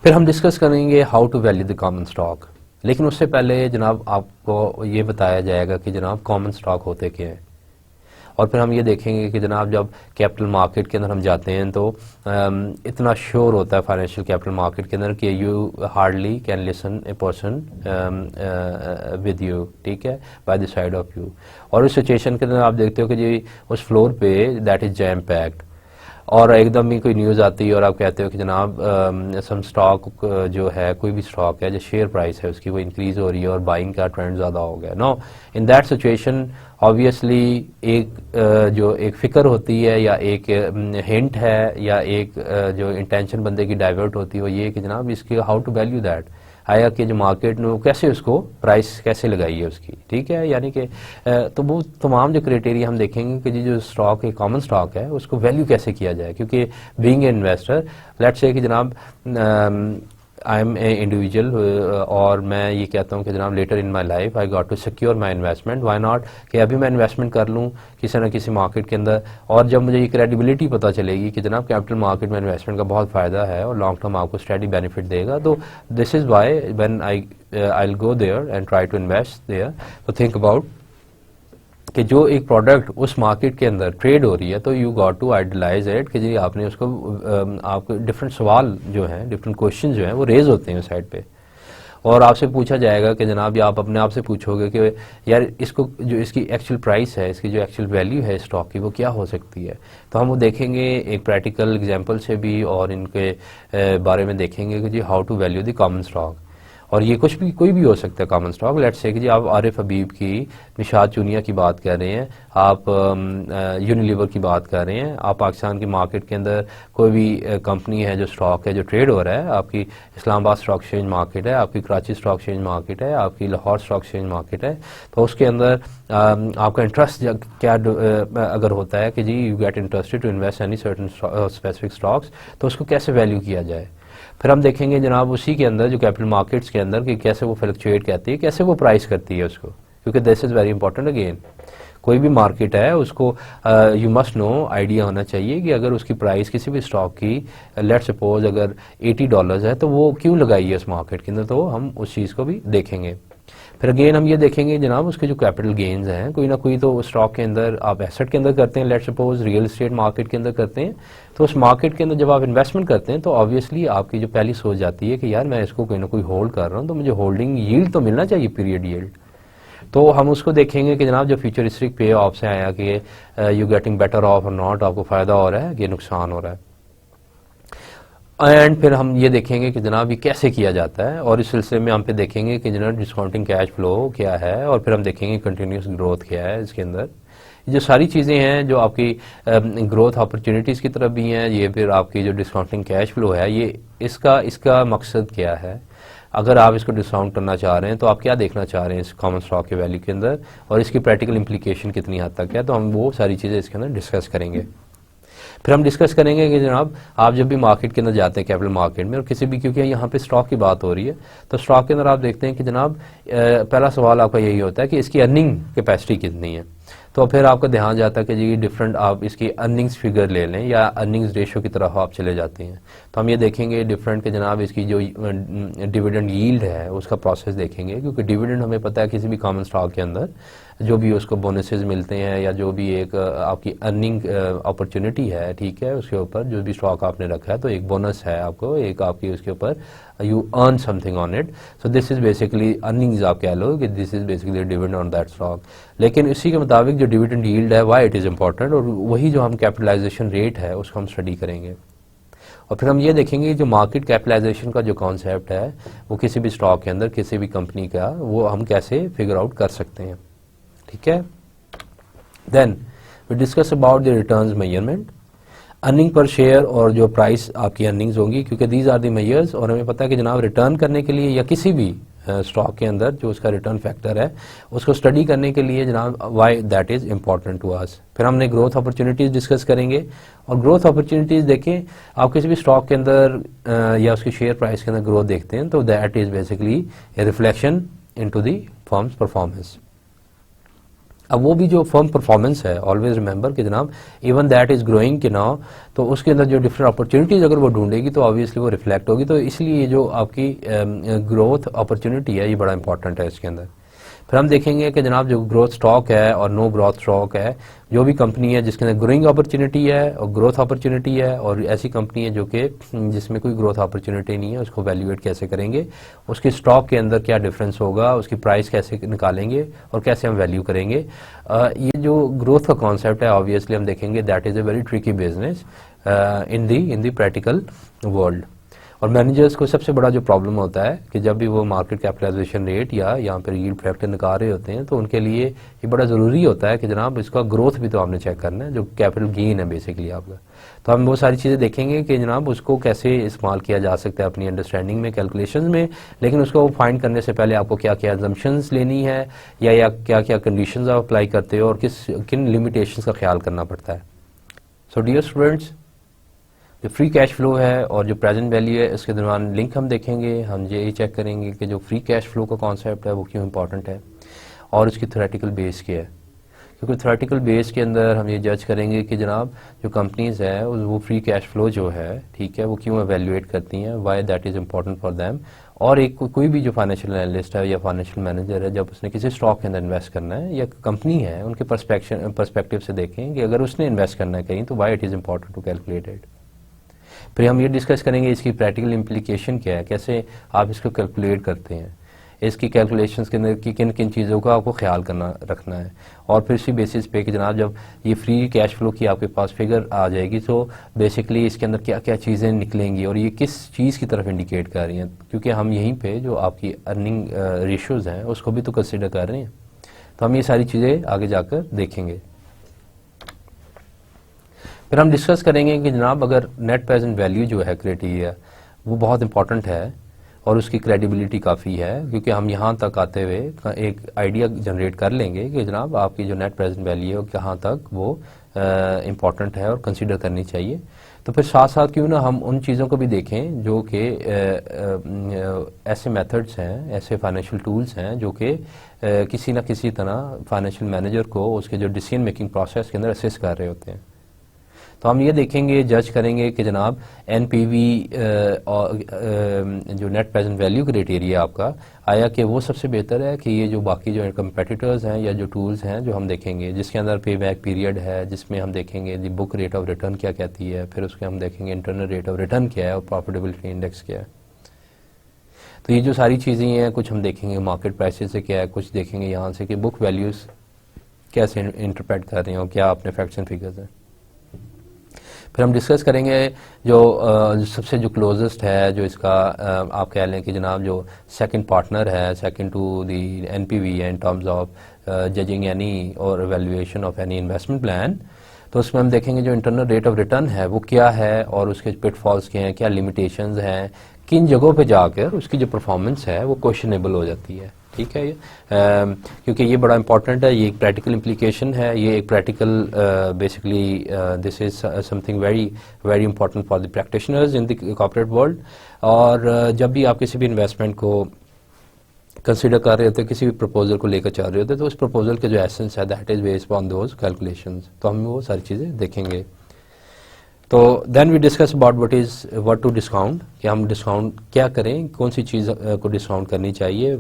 फिर हम डिस्कस करेंगे how to value the common stock. लेकिन उससे पहले जनाब आपको ये बताया जाएगा कि जनाब कॉमन स्टॉक होते क्या हैं, और फिर हम ये देखेंगे कि जनाब जब कैपिटल मार्केट के अंदर हम जाते हैं तो इतना श्योर होता है फाइनेंशियल कैपिटल मार्केट के अंदर कि you hardly can listen a person with you, ठीक है, by the side of you. और उस सिचुएशन के अंदर आप देखते हो कि जी उस फ्लोर पे दैट इज जैम पैक्ड, और एकदम ही कोई न्यूज़ आती है और आप कहते हो कि जनाब सम स्टॉक जो है, कोई भी स्टॉक है जो शेयर प्राइस है उसकी वो इंक्रीज हो रही है और बाइंग का ट्रेंड ज़्यादा हो गया। No, in that situation obviously एक जो एक फ़िक्र होती है या एक हिंट है या एक जो इंटेंशन बंदे की डाइवर्ट होती है वो ये कि जनाब इसकी हाउ टू वैल्यू दैट, आया कि जो मार्केट ने कैसे उसको प्राइस कैसे लगाई है उसकी, ठीक है। यानी कि तो वो तमाम जो क्राइटेरिया हम देखेंगे कि जो स्टॉक है, कॉमन स्टॉक है, उसको वैल्यू कैसे किया जाए। क्योंकि being a investor, let's say कि जनाब आई एम ए इंडिविजुअल और मैं ये कहता हूँ कि जनाब later in my life I got to secure my investment, why not कि अभी मैं इन्वेस्टमेंट कर लूँ किसी न किसी मार्केट के अंदर, और जब मुझे ये क्रेडिबिलिटी पता चलेगी कि जनाब कैपिटल मार्केट में इन्वेस्टमेंट का बहुत फ़ायदा है और लॉन्ग टर्म आपको स्टडी बेनिफिट देगा, तो this is why when I will go there and try to invest there. तो थिंक अबाउट कि जो एक प्रोडक्ट उस मार्केट के अंदर ट्रेड हो रही है तो you got to idealize it कि जी आपने उसको आपको डिफरेंट सवाल जो हैं, डिफरेंट क्वेश्चन जो हैं वो रेज होते हैं उस साइड पे, और आपसे पूछा जाएगा कि जनाब या आप अपने आप से पूछोगे कि यार इसको जो इसकी एक्चुअल प्राइस है, इसकी जो एक्चुअल वैल्यू है स्टॉक की वो क्या हो सकती है। तो हम वो देखेंगे एक प्रैक्टिकल एग्जांपल से भी और इनके बारे में देखेंगे कि जी how to value the common stock. और ये कुछ भी कोई भी हो सकता है कॉमन स्टॉक। लेट्स से कि जी आप आरिफ हबीब की, निशात चुनिया की बात कर रहे हैं, आप यूनिलीवर की बात कर रहे हैं, आप पाकिस्तान की मार्केट के अंदर कोई भी कंपनी है जो स्टॉक है जो ट्रेड हो रहा है, आपकी इस्लामाबाद स्टॉक एक्सचेंज मार्केट है, आपकी कराची स्टॉक एक्सचेंज मार्केट है, आपकी लाहौर स्टॉक एक्सचेंज मार्केट है, तो उसके अंदर आपका इंटरेस्ट क्या अगर होता है कि जी you get interested to invest any certain specific stocks, तो उसको कैसे वैल्यू किया जाए। फिर हम देखेंगे जनाब उसी के अंदर जो कैपिटल मार्केट्स के अंदर कि कैसे वो फ्लक्चुएट कहती है, कैसे वो प्राइस करती है उसको, क्योंकि this is very important. Again कोई भी मार्केट है उसको यू मस्ट नो आइडिया होना चाहिए कि अगर उसकी प्राइस किसी भी स्टॉक की लेट्स सपोज अगर $80 है तो वो क्यों लगाई है उस मार्केट के अंदर, तो हम उस चीज़ को भी देखेंगे। फिर अगेन हम ये देखेंगे जनाब उसके जो कैपिटल गेन्स हैं, कोई ना कोई तो स्टॉक के अंदर आप एसेट के अंदर करते हैं, let's suppose real estate market के अंदर करते हैं, तो उस मार्केट के अंदर जब आप इन्वेस्टमेंट करते हैं तो ऑब्वियसली आपकी जो पहली सोच जाती है कि यार मैं इसको कोई ना कोई होल्ड कर रहा हूँ तो मुझे होल्डिंग यील्ड तो मिलना चाहिए, पीरियड यील्ड। तो हम उसको देखेंगे कि जनाब जो फ्यूचरिस्टिक पे ऑफ से आया कि यू गेटिंग बेटर ऑफ और नॉट, आपको फ़ायदा हो रहा है कि नुकसान हो रहा है। एंड फिर हम ये देखेंगे कि जनाब ये कैसे किया जाता है, और इस सिलसिले में हम पे देखेंगे कि जनाब डिस्काउंटिंग कैश फ्लो क्या है, और फिर हम देखेंगे कंटिन्यूस ग्रोथ क्या है इसके अंदर। जो सारी चीज़ें हैं जो आपकी ग्रोथ अपॉर्चुनिटीज़ की तरफ भी हैं, ये फिर आपकी जो डिस्काउंटिंग कैश फ्लो है ये इसका मकसद क्या है। अगर आप इसको डिस्काउंट करना चाह रहे हैं तो आप क्या देखना चाह रहे हैं इस कॉमन स्टॉक के वैल्यू के अंदर, और इसकी प्रैक्टिकल इम्प्लीकेशन कितनी हद तक है, तो हम वो सारी चीज़ें इसके अंदर डिस्कस करेंगे। फिर हम डिस्कस करेंगे कि जनाब आप जब भी मार्केट के अंदर जाते हैं कैपिटल मार्केट में और किसी भी, क्योंकि यहाँ पे स्टॉक की बात हो रही है, तो स्टॉक के अंदर आप देखते हैं कि जनाब पहला सवाल आपका यही होता है कि इसकी अर्निंग कैपेसिटी कितनी है। तो फिर आपका ध्यान जाता है कि जी डिफरेंट आप इसकी अर्निंग्स फिगर ले लें या अर्निंग्स रेशियो की तरफ आप चले जाते हैं, तो हम ये देखेंगे डिफरेंट के जनाब इसकी जो डिविडेंड यील्ड है उसका प्रोसेस देखेंगे, क्योंकि डिविडेंड हमें पता है किसी भी कॉमन स्टॉक के अंदर जो भी उसको बोनसेस मिलते हैं या जो भी एक आपकी अर्निंग अपॉर्चुनिटी है, ठीक है, उसके ऊपर जो भी स्टॉक आपने रखा है तो एक बोनस है आपको, एक आपकी उसके ऊपर you earn something on it. So this is basically earnings आप कह लो कि this is basically dividend on that stock. लेकिन इसी के मुताबिक जो डिविडेंड यील्ड है वाई इट इज़ इंपॉर्टेंट, और वही जो हम कैपिटलाइजेशन रेट है उसको हम स्टडी करेंगे। और फिर हम ये देखेंगे जो मार्केट कैपिटलाइजेशन का जो कॉन्सेप्ट है वो किसी भी स्टॉक के अंदर किसी भी कंपनी का वो हम कैसे फिगर आउट कर सकते हैं, ठीक है। Then we discuss about the returns measurement, earning per share और जो प्राइस आपकी अर्निंग्स होंगी, क्योंकि दीज आर द मेजर्स, और हमें पता है कि जनाब रिटर्न करने के लिए या किसी भी स्टॉक के अंदर जो उसका रिटर्न फैक्टर है उसको स्टडी करने के लिए जनाब why that is important to us. फिर हमने ग्रोथ अपॉर्चुनिटीज़ डिस्कस करेंगे, और ग्रोथ अपॉर्चुनिटीज़ देखें आप किसी भी स्टॉक के अंदर या उसकी शेयर प्राइस के अंदर ग्रोथ देखते हैं तो that is basically a reflection into the firms performance. अब वो भी जो फर्म परफॉर्मेंस है, ऑलवेज रिमेंबर कि जनाब इवन दैट इज़ ग्रोइंग कि नाउ, तो उसके अंदर जो डिफरेंट अपॉर्चुनिटीज़ अगर वो ढूंढेगी तो ऑब्वियसली वो रिफ्लेक्ट होगी। तो इसलिए ये जो आपकी ग्रोथ अपॉर्चुनिटी है ये बड़ा इंपॉर्टेंट है इसके अंदर। फिर हम देखेंगे कि जनाब जो ग्रोथ स्टॉक है और नो ग्रोथ स्टॉक है, जो भी कंपनी है जिसके अंदर ग्रोइंग अपॉर्चुनिटी है और ग्रोथ अपॉर्चुनिटी है, और ऐसी कंपनी है जो कि जिसमें कोई ग्रोथ अपॉर्चुनिटी नहीं है, उसको वैल्यूएट कैसे करेंगे, उसके स्टॉक के अंदर क्या डिफरेंस होगा, उसकी प्राइस कैसे निकालेंगे और कैसे हम वैल्यू करेंगे। ये जो ग्रोथ का कॉन्सेप्ट है ऑब्वियसली हम देखेंगे that is a very tricky business in the practical world. और मैनेजर्स को सबसे बड़ा जो प्रॉब्लम होता है कि जब भी वो मार्केट कैपिटलाइजेशन रेट या यहाँ पर यील्ड फैक्टर निकाल रहे होते हैं तो उनके लिए ये बड़ा ज़रूरी होता है कि जनाब इसका ग्रोथ भी तो आपने चेक करना है, जो कैपिटल गेन है बेसिकली आपका। तो हम वो सारी चीज़ें देखेंगे कि जनाब उसको कैसे इस्तेमाल किया जा सकता है अपनी अंडरस्टैंडिंग में, कैलकुलेशन में, लेकिन उसको फाइंड करने से पहले आपको क्या क्या एजम्पशंस लेनी है या क्या क्या कंडीशंस आप अप्लाई करते हो और किन लिमिटेशंस का ख्याल करना पड़ता है। सो डियर स्टूडेंट्स, जो फ्री कैश फ्लो है और जो प्रेजेंट वैल्यू है इसके दरमियान लिंक हम देखेंगे। हम यही चेक करेंगे कि जो फ्री कैश फ्लो का कॉन्सेप्ट है वो क्यों इंपॉर्टेंट है और उसकी थ्योरेटिकल बेस क्या है, क्योंकि थ्योरेटिकल बेस के अंदर हम ये जज करेंगे कि जनाब जो कंपनीज है वो फ्री कैश फ्लो जो है, ठीक है, वो क्यों एवेल्युएट करती हैं, why that is important for them. और एक कोई भी जो फाइनेंशियल एनालिस्ट है या फाइनेंशियल मैनेजर है, जब उसने किसी स्टॉक के अंदर इन्वेस्ट करना है या कंपनी है, उनके पर्सपेक्टिव से देखें कि अगर उसने इन्वेस्ट करना है कहीं तो why it is important to calculate it. फिर हम ये डिस्कस करेंगे इसकी प्रैक्टिकल इम्प्लीकेशन क्या है, कैसे आप इसको कैलकुलेट करते हैं, इसकी कैलकुलेशंस के अंदर की किन किन चीज़ों का आपको ख्याल रखना है। और फिर इसी बेसिस पे कि जनाब जब ये फ्री कैश फ्लो की आपके पास फिगर आ जाएगी तो बेसिकली इसके अंदर क्या क्या चीज़ें निकलेंगी और ये किस चीज़ की तरफ इंडिकेट कर रही हैं, क्योंकि हम यहीं पे जो आपकी अर्निंग रेशियोज़ हैं उसको भी तो कंसिडर कर रहे हैं। तो हम ये सारी चीज़ें आगे जाकर देखेंगे। फिर हम डिस्कस करेंगे कि जनाब अगर नेट प्रेजेंट वैल्यू जो है क्राइटेरिया वो बहुत इंपॉर्टेंट है और उसकी क्रेडिबिलिटी काफ़ी है, क्योंकि हम यहाँ तक आते हुए एक आइडिया जनरेट कर लेंगे कि जनाब आपकी जो नेट प्रेजेंट वैल्यू है कहाँ तक वो इम्पॉर्टेंट है और कंसीडर करनी चाहिए। तो फिर साथ साथ क्यों ना हम उन चीज़ों को भी देखें जो कि ऐसे मेथड्स हैं, ऐसे फाइनेंशियल टूल्स हैं जो कि किसी न किसी तरह फाइनेंशियल मैनेजर को उसके जो डिसीजन मेकिंग प्रोसेस के अंदर असिस्ट कर रहे होते हैं। तो हम ये देखेंगे, जज करेंगे कि जनाब एनपीवी जो नेट प्रेजेंट वैल्यू क्राइटेरिया आपका आया कि वो सबसे बेहतर है कि ये जो बाकी जो कंपेटिटर्स हैं या जो टूल्स हैं जो हम देखेंगे जिसके अंदर पे बैक पीरियड है, जिसमें हम देखेंगे दी बुक रेट ऑफ रिटर्न क्या कहती है, फिर उसके हम देखेंगे इंटरनल रेट ऑफ रिटर्न क्या है और प्रॉफिटेबिलिटी इंडेक्स क्या है। तो ये जो सारी चीज़ें हैं कुछ हम देखेंगे मार्केट प्राइसेस से क्या है, कुछ देखेंगे यहाँ से कि बुक वैल्यूज़ कैसे इंटरप्रेट कर रहे हैं और क्या अपने फैक्ट्स एंड फिगर्स हैं। फिर हम डिस्कस करेंगे जो सबसे जो क्लोजेस्ट है, जो इसका आप कह लें कि जनाब जो सेकंड पार्टनर है, second to the NPV in terms of judging any और valuation of any investment plan. तो उसमें हम देखेंगे जो इंटरनल रेट ऑफ रिटर्न है वो क्या है और उसके पिटफॉल्स क्या हैं, क्या लिमिटेशंस हैं, किन जगहों पे जाकर उसकी जो परफॉर्मेंस है वो क्वेश्चनेबल हो जाती है। ठीक है, क्योंकि ये बड़ा इंपॉर्टेंट है, ये एक प्रैक्टिकल इम्प्लीकेशन है, ये एक practical basically this is something very very important for the practitioners in the corporate world. और जब भी आप किसी भी इन्वेस्टमेंट को कंसिडर कर रहे होते हैं, किसी भी प्रपोजल को लेकर चल रहे होते हैं, तो उस प्रपोजल के जो एसेंस है that is based on those calculations. तो हम वो सारी चीज़ें देखेंगे। तो then we discuss about what to discount, कि हम डिस्काउंट क्या करें, कौन सी चीज़ को डिस्काउंट करनी चाहिए,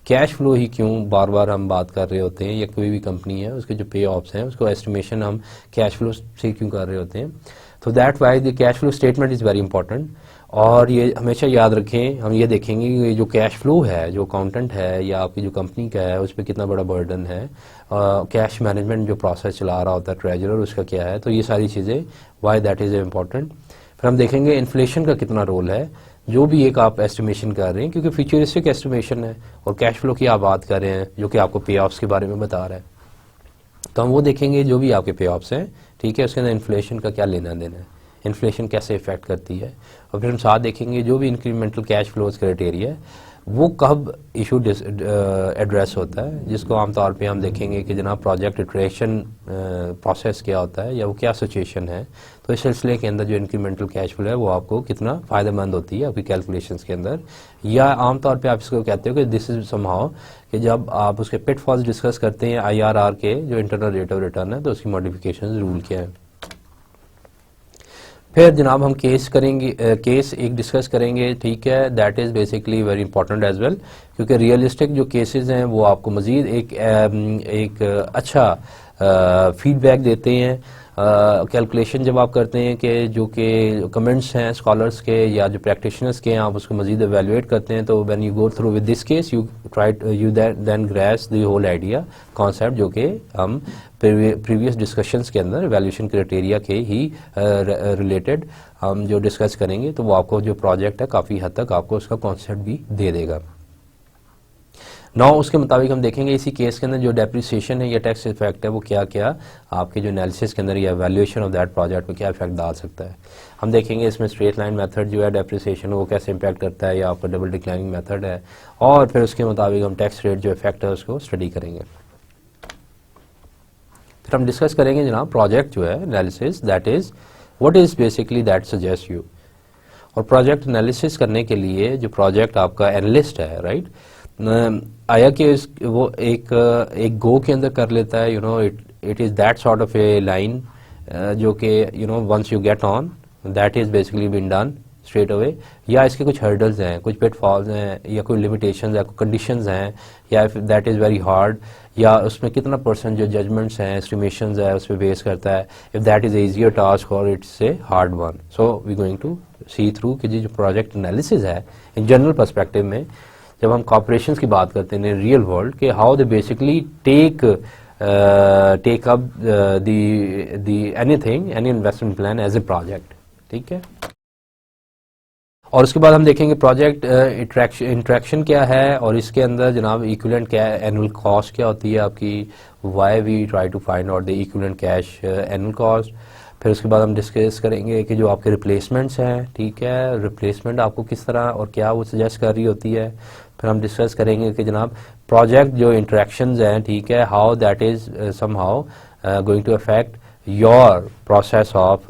कैश फ्लो ही क्यों बार बार हम बात कर रहे होते हैं, या कोई भी कंपनी है उसके जो पे ऑफ्स हैं उसको एस्टिमेशन हम कैश फ्लो से क्यों कर रहे होते हैं। तो that why the cash flow statement is very important. और ये हमेशा याद रखें, हम ये देखेंगे कि जो कैश फ्लो है, जो अकाउंटेंट है या आपकी जो कंपनी का है उस पर कितना बड़ा बर्डन है, कैश मैनेजमेंट जो प्रोसेस चला रहा होता है ट्रेजरर उसका क्या है। तो ये सारी चीज़ें वाई दैट इज़ इम्पॉर्टेंट। फिर हम देखेंगे इन्फ्लेशन का कितना रोल है, जो भी एक आप एस्टिमेशन कर रहे हैं, क्योंकि फ्यूचरिस्टिक एस्टिमेशन है और कैश फ्लो की आप बात कर रहे हैं जो कि आपको पे ऑफ्स के बारे में बता रहा है। तो हम वो देखेंगे जो भी आपके पे ऑफ्स हैं, ठीक है, उसके अंदर इन्फ्लेशन का क्या लेना देना है, इन्फ्लेशन कैसे इफेक्ट करती है। और फिर हम साथ देखेंगे जो भी इंक्रीमेंटल कैश फ्लोज क्राइटेरिया है वो कब इशू एड्रेस होता है, जिसको आमतौर पे हम देखेंगे कि जनाब प्रोजेक्ट इटरेशन प्रोसेस क्या होता है या वो क्या सिचुएशन है। तो इस सिलसिले के अंदर जो इंक्रीमेंटल कैश फ्लो है वो आपको कितना फ़ायदेमंद होती है आपकी कैलकुलेशंस के अंदर, या आमतौर पे आप इसको कहते हो कि दिस इज समहाउ कि जब आप उसके पिटफॉल्स डिस्कस करते हैं IRR के जो इंटरनल रेट ऑफ रिटर्न है तो उसकी मॉडिफिकेशन रूल क्या है। फिर जनाब हम केस करेंगे, केस एक डिस्कस करेंगे, ठीक है, that is basically very important as well, क्योंकि रियलिस्टिक जो केसेस हैं वो आपको मज़ीद एक अच्छा फीडबैक देते हैं। कैलकुलेशन जब आप करते हैं कि जो कि कमेंट्स हैं स्कॉलर्स के या जो प्रैक्टिशनर्स के हैं, आप उसको मज़ीद एवेलुएट करते हैं, तो when you go through with this case you then grasp the whole idea concept, जो कि हम प्रीवियस डिस्कशंस के अंदर वैल्यूएशन क्राइटेरिया के ही रिलेटेड हम जो डिस्कस करेंगे, तो वो आपको जो प्रोजेक्ट है काफ़ी हद तक आपको उसका कॉन्सेप्ट भी दे देगा। नौ उसके मुताबिक हम देखेंगे इसी केस के अंदर जो डेप्रिसिएशन है या टैक्स इफेक्ट है वो क्या क्या आपके जो एनालिसिस के अंदर या वैल्यूएशन ऑफ दैट प्रोजेक्ट में क्या इफेक्ट डाल सकता है। हम देखेंगे इसमें स्ट्रेट लाइन मेथड जो है डेप्रिसिएशन वो कैसे इम्पैक्ट करता है, या आपका डबल डिक्लाइनिंग मेथड है, और फिर उसके मुताबिक हम टैक्स रेट जो इफेक्ट है उसको स्टडी करेंगे। फिर हम डिस्कस करेंगे जनाब प्रोजेक्ट जो है analysis, that is what is basically that suggest you. और प्रोजेक्ट एनालिसिस करने के लिए जो प्रोजेक्ट आपका एनालिस्ट है, राइट, आया कि वो एक गो के अंदर कर लेता है, it is that sort of a line जो कि once you get on that is basically been done straight away, या इसके कुछ हर्डल्स हैं, कुछ पिटफॉल्स हैं, या कोई लिमिटेशंस है, कोई कंडीशंस हैं, या दैट इज़ वेरी हार्ड, या उसमें कितना परसेंट जो जजमेंट्स हैं एस्टिमेशंस है उस पर बेस करता है, if that is easier task और it's a hard one. So we going to see through कि जो प्रोजेक्ट एनालिसिस है इन जनरल पर्सपेक्टिव में, जब हम कॉर्पोरेशंस की बात करते हैं रियल वर्ल्ड के, how they basically take up anything, any investment plan as a project, ठीक है। और उसके बाद हम देखेंगे प्रोजेक्ट इंट्रैक्शन क्या है, और इसके अंदर जनाब इक्विवेलेंट क्या एनुअल कॉस्ट क्या होती है आपकी, why we try to find out the equivalent cash annual cost. फिर उसके बाद हम डिस्कस करेंगे कि जो आपके रिप्लेसमेंट्स हैं, ठीक है, रिप्लेसमेंट आपको किस तरह और क्या वो सजेस्ट कर रही होती है। फिर हम डिस्कस करेंगे कि जनाब प्रोजेक्ट जो इंटरेक्शंस हैं, ठीक है, how that is somehow going to affect your process of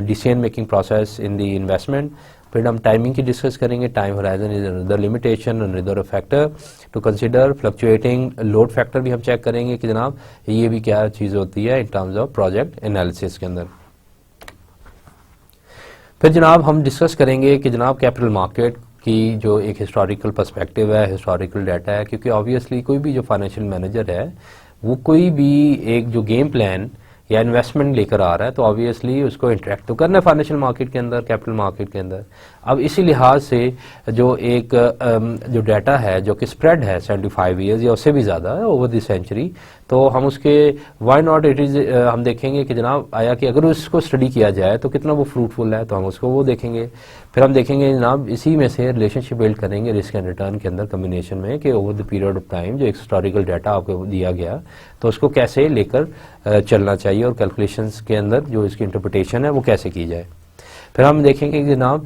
decision making process in the investment. फिर हम टाइमिंग की डिस्कस करेंगे, time horizon is another limitation, another factor to consider. Fluctuating load factor भी हम check करेंगे कि जनाब ये भी क्या चीज़ होती है इन टर्म्स ऑफ प्रोजेक्ट एनालिसिस के अंदर। फिर जनाब हम डिस्कस करेंगे कि जनाब कैपिटल मार्केट की जो एक हिस्टोरिकल पर्सपेक्टिव है, हिस्टोरिकल डाटा है, क्योंकि ऑब्वियसली कोई भी जो फाइनेंशियल मैनेजर है वो कोई भी एक जो गेम प्लान या इन्वेस्टमेंट लेकर आ रहा है तो ऑब्वियसली उसको इंटरेक्ट तो करना है फाइनेंशियल मार्केट के अंदर, कैपिटल मार्केट के अंदर। अब इसी लिहाज से जो एक जो डाटा है जो कि स्प्रेड है 75 ईयर्स या उससे भी ज़्यादा है ओवर द सेंचुरी, तो हम उसके व्हाई नॉट इट इज़ हम देखेंगे कि जनाब आया कि अगर उसको स्टडी किया जाए तो कितना वो फ्रूटफुल है, तो हम उसको वो देखेंगे। फिर हम देखेंगे जनाब इसी में से रिलेशनशिप बिल्ड करेंगे रिस्क एंड रिटर्न के अंदर कम्बिनेशन में, कि over the period of time जो एक हिस्टोरिकल डाटा आपको दिया गया तो उसको कैसे लेकर चलना चाहिए, और कैलकुलेशंस के अंदर जो इसकी इंटरप्रिटेशन है वो कैसे की जाए। फिर हम देखेंगे कि जनाब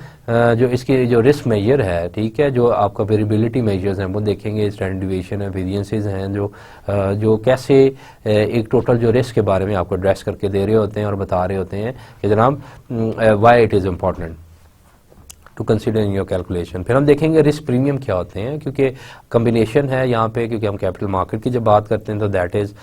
जो इसकी जो रिस्क मेजर है, ठीक है, जो आपका वेरिएबिलिटी मेजर्स हैं वो देखेंगे, स्टैंडर्ड डिविएशन है, वेरिएंसेस हैं, जो कैसे एक टोटल जो रिस्क के बारे में आपको एड्रेस करके दे रहे होते हैं और बता रहे होते हैं कि जनाब why it is important to consider in your calculation. फिर हम देखेंगे रिस्क प्रीमियम क्या होते हैं, क्योंकि कम्बिनेशन है यहाँ पे, क्योंकि हम कैपिटल मार्केट की जब बात करते हैं तो दैट इज़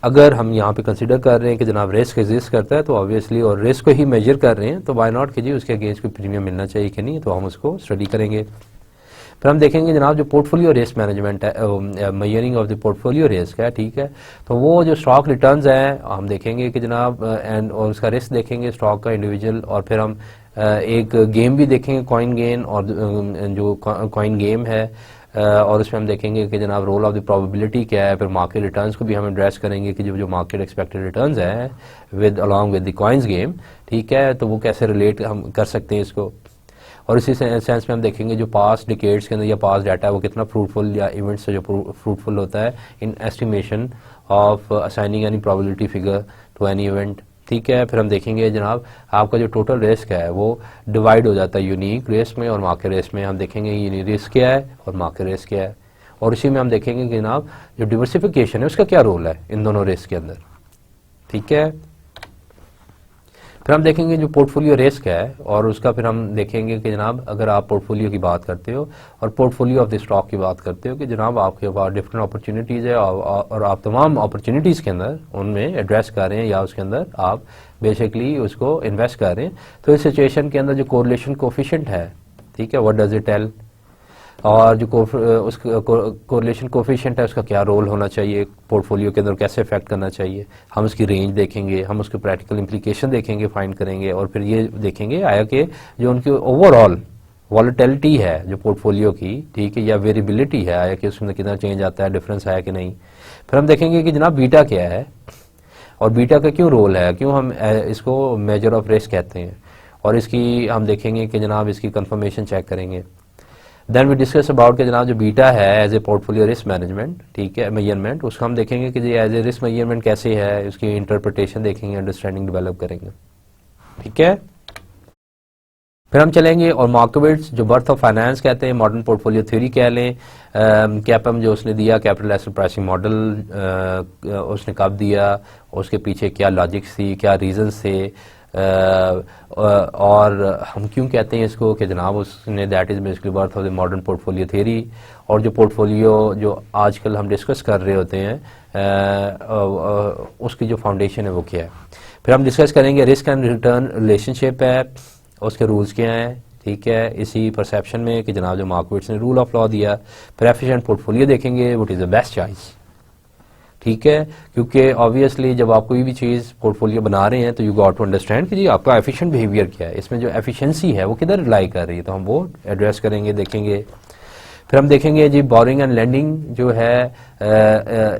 अगर हम यहाँ पे कंसिडर कर रहे हैं कि जनाब रिस्क एग्जिस्ट करता है तो ऑब्वियसली, और रिस्क को ही मेजर कर रहे हैं तो वाई नॉट कीजिए उसके अगेंस्ट कोई प्रीमियम मिलना चाहिए कि नहीं, तो हम उसको स्टडी करेंगे। फिर हम देखेंगे जनाब जो पोर्टफोलियो रिस्क मैनेजमेंट है, measuring of the portfolio risk है, ठीक है, तो वो जो स्टॉक रिटर्न्स हैं हम देखेंगे कि जनाब एंड और उसका रिस्क देखेंगे स्टॉक का इंडिविजुअल, और फिर हम एक गेम भी देखेंगे कॉइन गेन, और जो कॉइन गेम है और उसमें हम देखेंगे कि जनाब रोल ऑफ द प्रोबेबिलिटी क्या है। फिर मार्केट रिटर्न्स को भी हम एड्रेस करेंगे कि जो मार्केट एक्सपेक्टेड रिटर्न्स है with along with the coins game, ठीक है, तो वो कैसे रिलेट हम कर सकते हैं इसको। और इसी सेंस में हम देखेंगे जो पास्ट डिकेड्स के अंदर या पास्ट डाटा है वो कितना फ्रूटफुल या इवेंट्स से जो फ्रूटफुल होता है in estimation of assigning any probability figure to any event, ठीक है। फिर हम देखेंगे जनाब आपका जो टोटल रिस्क है वो डिवाइड हो जाता है यूनिक रिस्क में और मार्केट रिस्क में। हम देखेंगे यूनिक रिस्क क्या है और मार्केट रिस्क क्या है, और इसी में हम देखेंगे कि जनाब जो डिवर्सिफिकेशन है उसका क्या रोल है इन दोनों रिस्क के अंदर, ठीक है। फिर हम देखेंगे जो पोर्टफोलियो रिस्क है और उसका फिर हम देखेंगे कि जनाब अगर आप पोर्टफोलियो की बात करते हो और पोर्टफोलियो ऑफ द स्टॉक की बात करते हो कि जनाब आपके पास डिफरेंट अपॉर्चुनिटीज़ है और आप तमाम अपॉर्चुनिटीज़ के अंदर उनमें एड्रेस कर रहे हैं या उसके अंदर आप बेसिकली उसको इन्वेस्ट कर रहे हैं, तो इस सिचुएशन के अंदर जो कोरिलेशन कोफिशिएंट है, ठीक है, व्हाट डज इट टेल, और जो कोरिलेशन कोफिशिएंट है उसका क्या रोल होना चाहिए पोर्टफोलियो के अंदर, कैसे इफेक्ट करना चाहिए, हम उसकी रेंज देखेंगे, हम उसके प्रैक्टिकल इम्प्लीकेशन देखेंगे, फाइंड करेंगे, और फिर ये देखेंगे आया कि जो उनकी ओवरऑल वॉलेटिलिटी है जो पोर्टफोलियो की, ठीक है, या वेरिएबिलिटी है, आया कि उसमें कितना चेंज आता है, डिफरेंस आया कि नहीं। फिर हम देखेंगे कि जनाब बीटा क्या है और बीटा का क्यों रोल है, क्यों हम इसको मेजर ऑफ रिस्क कहते हैं, और इसकी हम देखेंगे कि जनाब इसकी कंफर्मेशन चेक करेंगे। देन वी डिस्कस अबाउट कि जनाब जो बीटा है as a portfolio risk management, ठीक है, मेजरमेंट, उसको हम देखेंगे कि एज ए रिस्क मेजरमेंट कैसे है, उसकी इंटरप्रिटेशन देखेंगे, अंडरस्टैंडिंग डेवलप करेंगे, ठीक है। फिर हम चलेंगे और मार्केट्स जो बर्थ ऑफ फाइनेंस कहते हैं, मॉडर्न पोर्टफोलियो थ्योरी कह लें, कैपम जो उसने दिया कैपिटल एसेट प्राइसिंग मॉडल उसने कब दिया, उसके पीछे क्या लॉजिक्स थी, क्या रीजंस थे, और हम क्यों कहते हैं इसको कि जनाब उसने that is basically birth of the modern portfolio theory. और जो पोर्टफोलियो जो आजकल हम डिस्कस कर रहे होते हैं उसकी जो फाउंडेशन है वो क्या है। फिर हम डिस्कस करेंगे रिस्क एंड रिटर्न रिलेशनशिप है, उसके रूल्स क्या हैं, ठीक है, इसी परसेप्शन में कि जनाब जो मार्केट्स ने रूल ऑफ लॉ दिया। फिर एफिशिएंट पोर्टफोलियो देखेंगे, what is the best choice, ठीक है, क्योंकि ऑब्वियसली जब आप कोई भी चीज़ पोर्टफोलियो बना रहे हैं तो यू गॉट टू अंडरस्टैंड कि जी आपका एफिशिएंट बिहेवियर क्या है, इसमें जो एफिशिएंसी है वो किधर रिलाई कर रही है, तो हम वो एड्रेस करेंगे, देखेंगे। फिर हम देखेंगे जी बोरिंग एंड लेंडिंग जो है,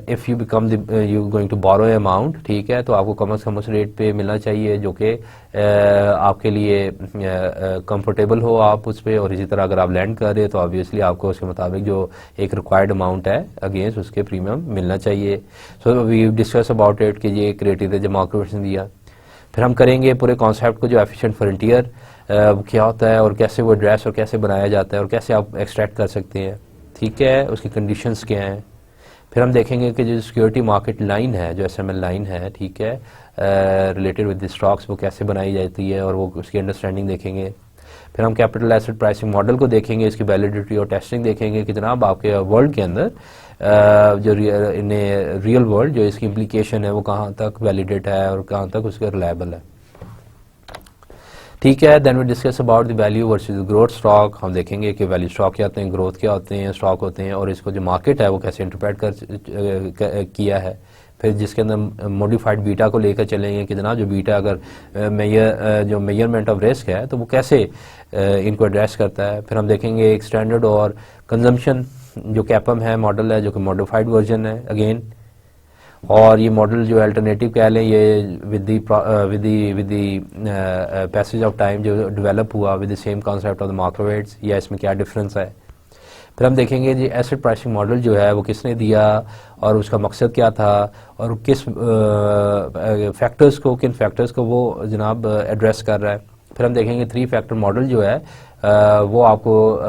if you become you going to borrow amount, ठीक है, तो आपको कम से कम उस रेट पे मिलना चाहिए जो कि आपके लिए कंफर्टेबल हो आप उस पर, और इसी तरह अगर आप लैंड कर रहे हैं तो ऑब्वियसली आपको उसके मुताबिक जो एक रिक्वायर्ड अमाउंट है अगेंस्ट उसके प्रीमियम मिलना चाहिए। So we discuss about it कि ये क्राइटेरिया जो मार्केट ने दिया। फिर हम करेंगे पूरे कॉन्सेप्ट को जो एफिशिएंट फ्रंटियर क्या होता है और कैसे वो एड्रेस और कैसे बनाया जाता है और कैसे आप एक्सट्रैक्ट कर सकते हैं, ठीक है, उसकी कंडीशंस क्या हैं। फिर हम देखेंगे कि जो सिक्योरिटी मार्केट लाइन है, जो एसएमएल लाइन है, ठीक है, रिलेटेड विद द स्टॉक्स, वो कैसे बनाई जाती है और वो उसकी अंडरस्टैंडिंग देखेंगे। फिर हम कैपिटल एसेट प्राइसिंग मॉडल को देखेंगे, इसकी वैलिडिटी और टेस्टिंग देखेंगे कि जनाब आपके वर्ल्ड के अंदर जो रियल वर्ल्ड जो इसकी इम्प्लीकेशन है वो कहाँ तक वैलिडेट है और कहाँ तक उसका रिलायबल है, ठीक है। Then we discuss about the value versus growth stock, हम देखेंगे कि वैल्यू स्टॉक क्या होते हैं, ग्रोथ क्या होते हैं, स्टॉक होते हैं, और इसको जो मार्केट है वो कैसे इंटरप्रेट किया है। फिर जिसके अंदर मॉडिफाइड बीटा को लेकर चलेंगे कि जनाब जो बीटा अगर जो मेजरमेंट ऑफ रिस्क है तो वो कैसे इनको एड्रेस करता है। फिर हम देखेंगे एक स्टैंडर्ड और कंजम्पशन जो कैपम है मॉडल है जो कि मॉडिफाइड वर्जन है अगेन, और ये मॉडल जो अल्टरनेटिव कह लें ये with the passage of time जो डेवलप हुआ with the same concept of the markets, या इसमें क्या डिफरेंस है। फिर हम देखेंगे जी एसेट प्राइसिंग मॉडल जो है वो किसने दिया और उसका मकसद क्या था और किस फैक्टर्स को, किन फैक्टर्स को वो जनाब एड्रेस कर रहा है। फिर हम देखेंगे 3 फैक्टर मॉडल जो है वो आपको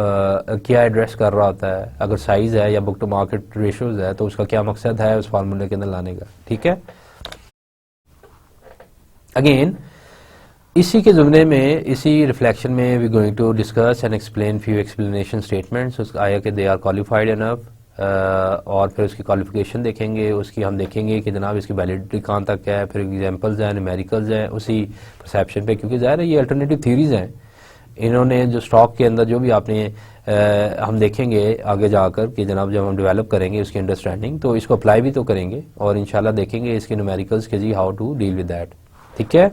क्या एड्रेस कर रहा होता है, अगर साइज है या बुक टू मार्केट रेशियोज है तो उसका क्या मकसद है उस फार्मूले के अंदर लाने का, ठीक है। अगेन इसी के ज़ुमरे में, इसी रिफ्लेक्शन में we going to discuss and explain few explanation statements, आया कि दे आर क्वालिफाइड इनफ, और फिर उसकी क्वालिफिकेशन देखेंगे, उसकी हम देखेंगे कि जनाब इसकी वैलिडिटी कहाँ तक है, फिर एग्जांपल्स हैं, न्यूमेरिकल्स हैं उसी परसेप्शन पे, क्योंकि ज़ाहिर है ये अल्टरनेटिव थ्योरीज हैं, इन्होंने जो स्टॉक के अंदर जो भी आपने हम देखेंगे आगे जाकर कि जनाब जब हम डेवलप करेंगे उसकी अंडरस्टैंडिंग तो इसको अप्लाई भी तो करेंगे और इंशाल्लाह देखेंगे इसके न्यूमेरिकल्स के जी how to deal with that, ठीक है।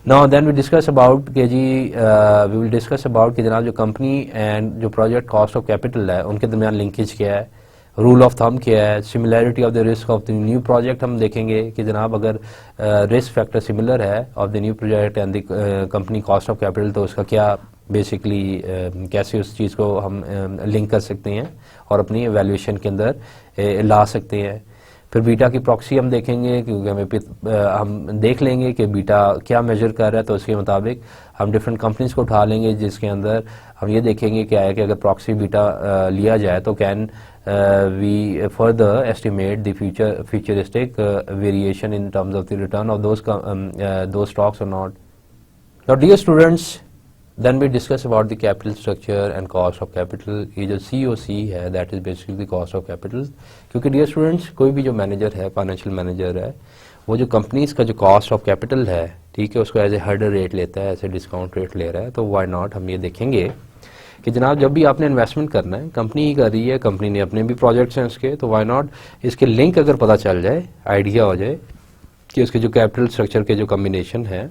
Now then we discuss about के जी वी विल डिस्कस अबाउट कि जनाब जो कंपनी एंड जो प्रोजेक्ट कॉस्ट ऑफ कैपिटल है उनके दरमियान लिंकेज क्या है, रूल ऑफ थंब क्या है, similarity of the risk of the new project हम देखेंगे कि जनाब अगर रिस्क फैक्टर सिमिलर है of the new project and the company cost of capital तो उसका क्या बेसिकली कैसे उस चीज़ को हम लिंक कर सकते हैं और अपनी एवेल्यूएशन के अंदर ला सकते हैं। फिर बीटा की प्रॉक्सी हम देखेंगे, क्योंकि हम देख लेंगे कि बीटा क्या मेजर कर रहा है, तो उसके मुताबिक हम डिफरेंट कंपनीज को उठा लेंगे, जिसके अंदर हम ये देखेंगे क्या है कि अगर प्रॉक्सी बीटा लिया जाए तो can we further estimate the futuristic variation in terms of the return of those stocks और not. Now dear students, then we discuss about the capital structure and cost of capital. ये जो COC है, that is basically the cost of capital. क्योंकि dear students, कोई भी जो manager है, financial manager है, वो जो कंपनीज का जो कॉस्ट ऑफ कैपिटल है, ठीक है, उसको एज ए हर्डर रेट लेता है, ऐसे डिस्काउंट रेट ले रहा है. तो वाई नॉट, हम ये देखेंगे कि जनाब जब भी आपने इन्वेस्टमेंट करना है, कंपनी ही कर रही है, कंपनी ने अपने भी प्रोजेक्ट्स हैं उसके, तो वाई नॉट इसके लिंक अगर पता चल जाए, आइडिया हो जाए कि उसके जो कैपिटल स्ट्रक्चर के जो कम्बिनेशन है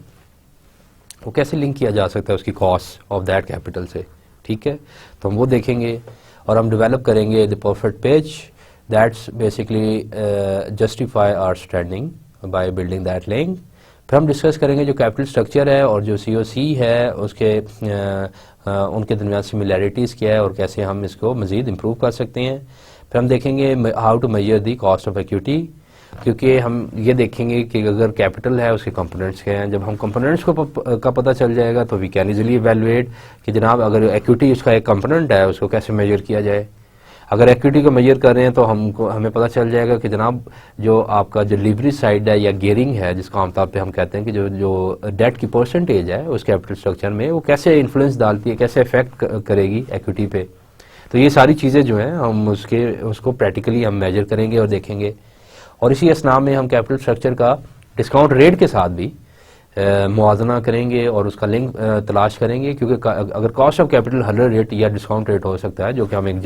वो कैसे लिंक किया जा सकता है उसकी कॉस्ट ऑफ दैट कैपिटल से. ठीक है, तो हम वो देखेंगे और हम डेवलप करेंगे the perfect page that's basically justify our standing by building that link. फिर हम डिस्कस करेंगे जो कैपिटल स्ट्रक्चर है और जो COC है उसके उनके दरमियान सिमिलैरिटीज़ क्या है और कैसे हम इसको मज़ीद इम्प्रूव कर सकते हैं. फिर हम देखेंगे how to measure the cost of equity, क्योंकि हम ये देखेंगे कि अगर कैपिटल है उसके कंपोनेंट्स क्या हैं. जब हम कंपोनेंट्स का पता चल जाएगा तो वी कैन इजीली इवैल्यूएट कि जनाब अगर इक्विटी उसका एक कंपोनेंट है उसको कैसे मेजर किया जाए. अगर इक्विटी को मेजर कर रहे हैं तो हमें पता चल जाएगा कि जनाब जो आपका जो लीवरेज साइड है या गियरिंग है, जिसको आमतौर पे हम कहते हैं कि जो डेट की परसेंटेज है उस कैपिटल स्ट्रक्चर में, वो कैसे इन्फ्लुएंस डालती है, कैसे इफेक्ट करेगी इक्विटी पे. तो ये सारी चीज़ें जो हैं हम उसको प्रैक्टिकली हम मेजर करेंगे और देखेंगे. और इसी असना में हम कैपिटल स्ट्रक्चर का डिस्काउंट रेट के साथ भी मुआवजना करेंगे और उसका लिंक तलाश करेंगे, क्योंकि अगर कॉस्ट ऑफ कैपिटल हर्डर रेट या डिस्काउंट रेट हो सकता है, जो कि हम एक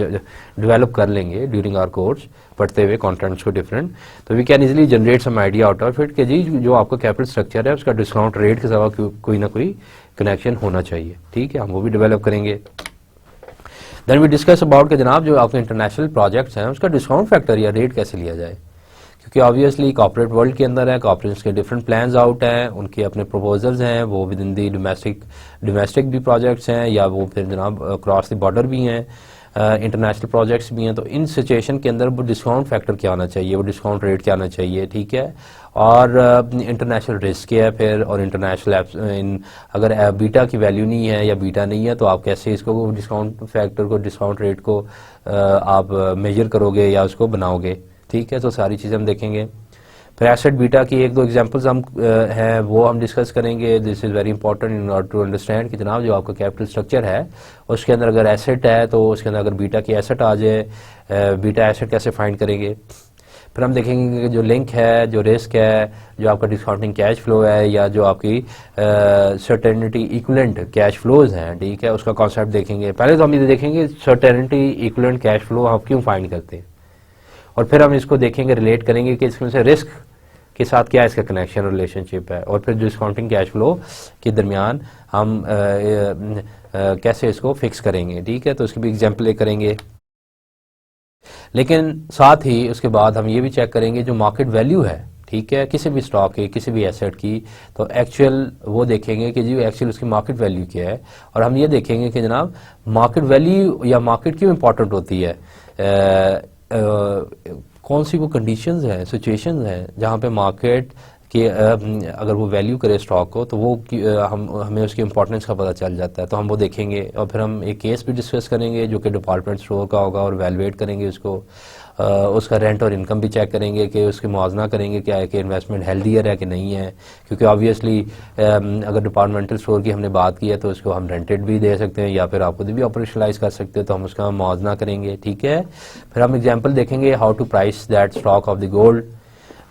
डेवलप कर लेंगे ड्यूरिंग आवर कोर्स पढ़ते हुए कंटेंट्स को डिफरेंट, तो we can easily generate some idea out of it कि जी जो आपका कैपिटल स्ट्रक्चर है उसका डिस्काउंट रेट के साथ कोई ना कोई कनेक्शन होना चाहिए. ठीक है, हम वो भी डेवलप करेंगे. देन वी डिस्कस अबाउट कि जनाब जो आपके इंटरनेशनल प्रोजेक्ट्स हैं उसका डिस्काउंट फैक्टर या रेट कैसे लिया जाए, क्योंकि ऑब्वियसली कॉर्पोरेट वर्ल्ड के अंदर है, कॉर्पोरेट्स के डिफरेंट प्लान्स आउट हैं, उनके अपने प्रपोजल्स हैं, वो विद इन दी डोमेस्टिक भी प्रोजेक्ट्स हैं या वो फिर जनाब क्रॉस द बॉर्डर भी हैं, इंटरनेशनल प्रोजेक्ट्स भी हैं. तो इन सिचुएशन के अंदर वो डिस्काउंट फैक्टर क्या आना चाहिए, वो डिस्काउंट रेट क्या आना चाहिए. ठीक है, और इंटरनेशनल रिस्क क्या है फिर, और इंटरनेशनल अगर बीटा की वैल्यू नहीं है या बीटा नहीं है तो आप कैसे इसको डिस्काउंट फैक्टर को, डिस्काउंट रेट को आप मेजर करोगे या उसको बनाओगे. ठीक है, तो सारी चीज़ें हम देखेंगे. फिर एसेट बीटा की एक दो एग्जांपल्स हम हैं वो हम डिस्कस करेंगे. This is very important in order to understand कि जनाब जो आपका कैपिटल स्ट्रक्चर है उसके अंदर अगर एसेट है तो उसके अंदर अगर बीटा की एसेट आ जाए, बीटा एसेट कैसे फाइंड करेंगे. फिर हम देखेंगे कि जो लिंक है, जो रिस्क है, जो आपका डिस्काउंटिंग कैश फ्लो है या जो आपकी सर्टेनिटी इक्विवेलेंट कैश फ्लोज हैं, ठीक है, उसका कॉन्सेप्ट देखेंगे. पहले तो हम ये देखेंगे सर्टेनिटी इक्विवेलेंट कैश फ्लो हम क्यों फाइंड करते हैं, और फिर हम इसको देखेंगे, रिलेट करेंगे कि इसमें से रिस्क के साथ क्या इसका कनेक्शन रिलेशनशिप है, और फिर डिस्काउंटिंग कैश फ्लो के दरमियान हम कैसे इसको फिक्स करेंगे. ठीक है, तो उसकी भी एग्जाम्पल करेंगे. लेकिन साथ ही उसके बाद हम ये भी चेक करेंगे जो मार्केट वैल्यू है, ठीक है, किसी भी स्टॉक की, किसी भी एसेट की, तो एक्चुअल वो देखेंगे कि जी एक्चुअल उसकी मार्केट वैल्यू क्या है. और हम ये देखेंगे कि जनाब मार्केट वैल्यू या मार्केट क्यों इंपॉर्टेंट होती है, कौन सी वो कंडीशंस हैं, सिचुएशंस हैं जहाँ पे मार्केट कि अगर वो वैल्यू करे स्टॉक को तो वो हमें उसकी इंपॉर्टेंस का पता चल जाता है. तो हम वो देखेंगे और फिर हम एक केस भी डिस्कस करेंगे जो कि डिपार्टमेंट स्टोर का होगा और वैल्यूएट करेंगे उसको, उसका रेंट और इनकम भी चेक करेंगे कि उसकी मुआवजना करेंगे क्या है कि इन्वेस्टमेंट हेल्दियर है कि नहीं है. क्योंकि ऑब्वियसली अगर डिपार्टमेंटल स्टोर की हमने बात की है तो उसको हम रेंटेड भी दे सकते हैं या फिर आप खुद भी ऑपरेशनलाइज कर सकते हो, तो हम उसका मुआवजना करेंगे. ठीक है, फिर हम एग्जाम्पल देखेंगे how to price that stock of the gold.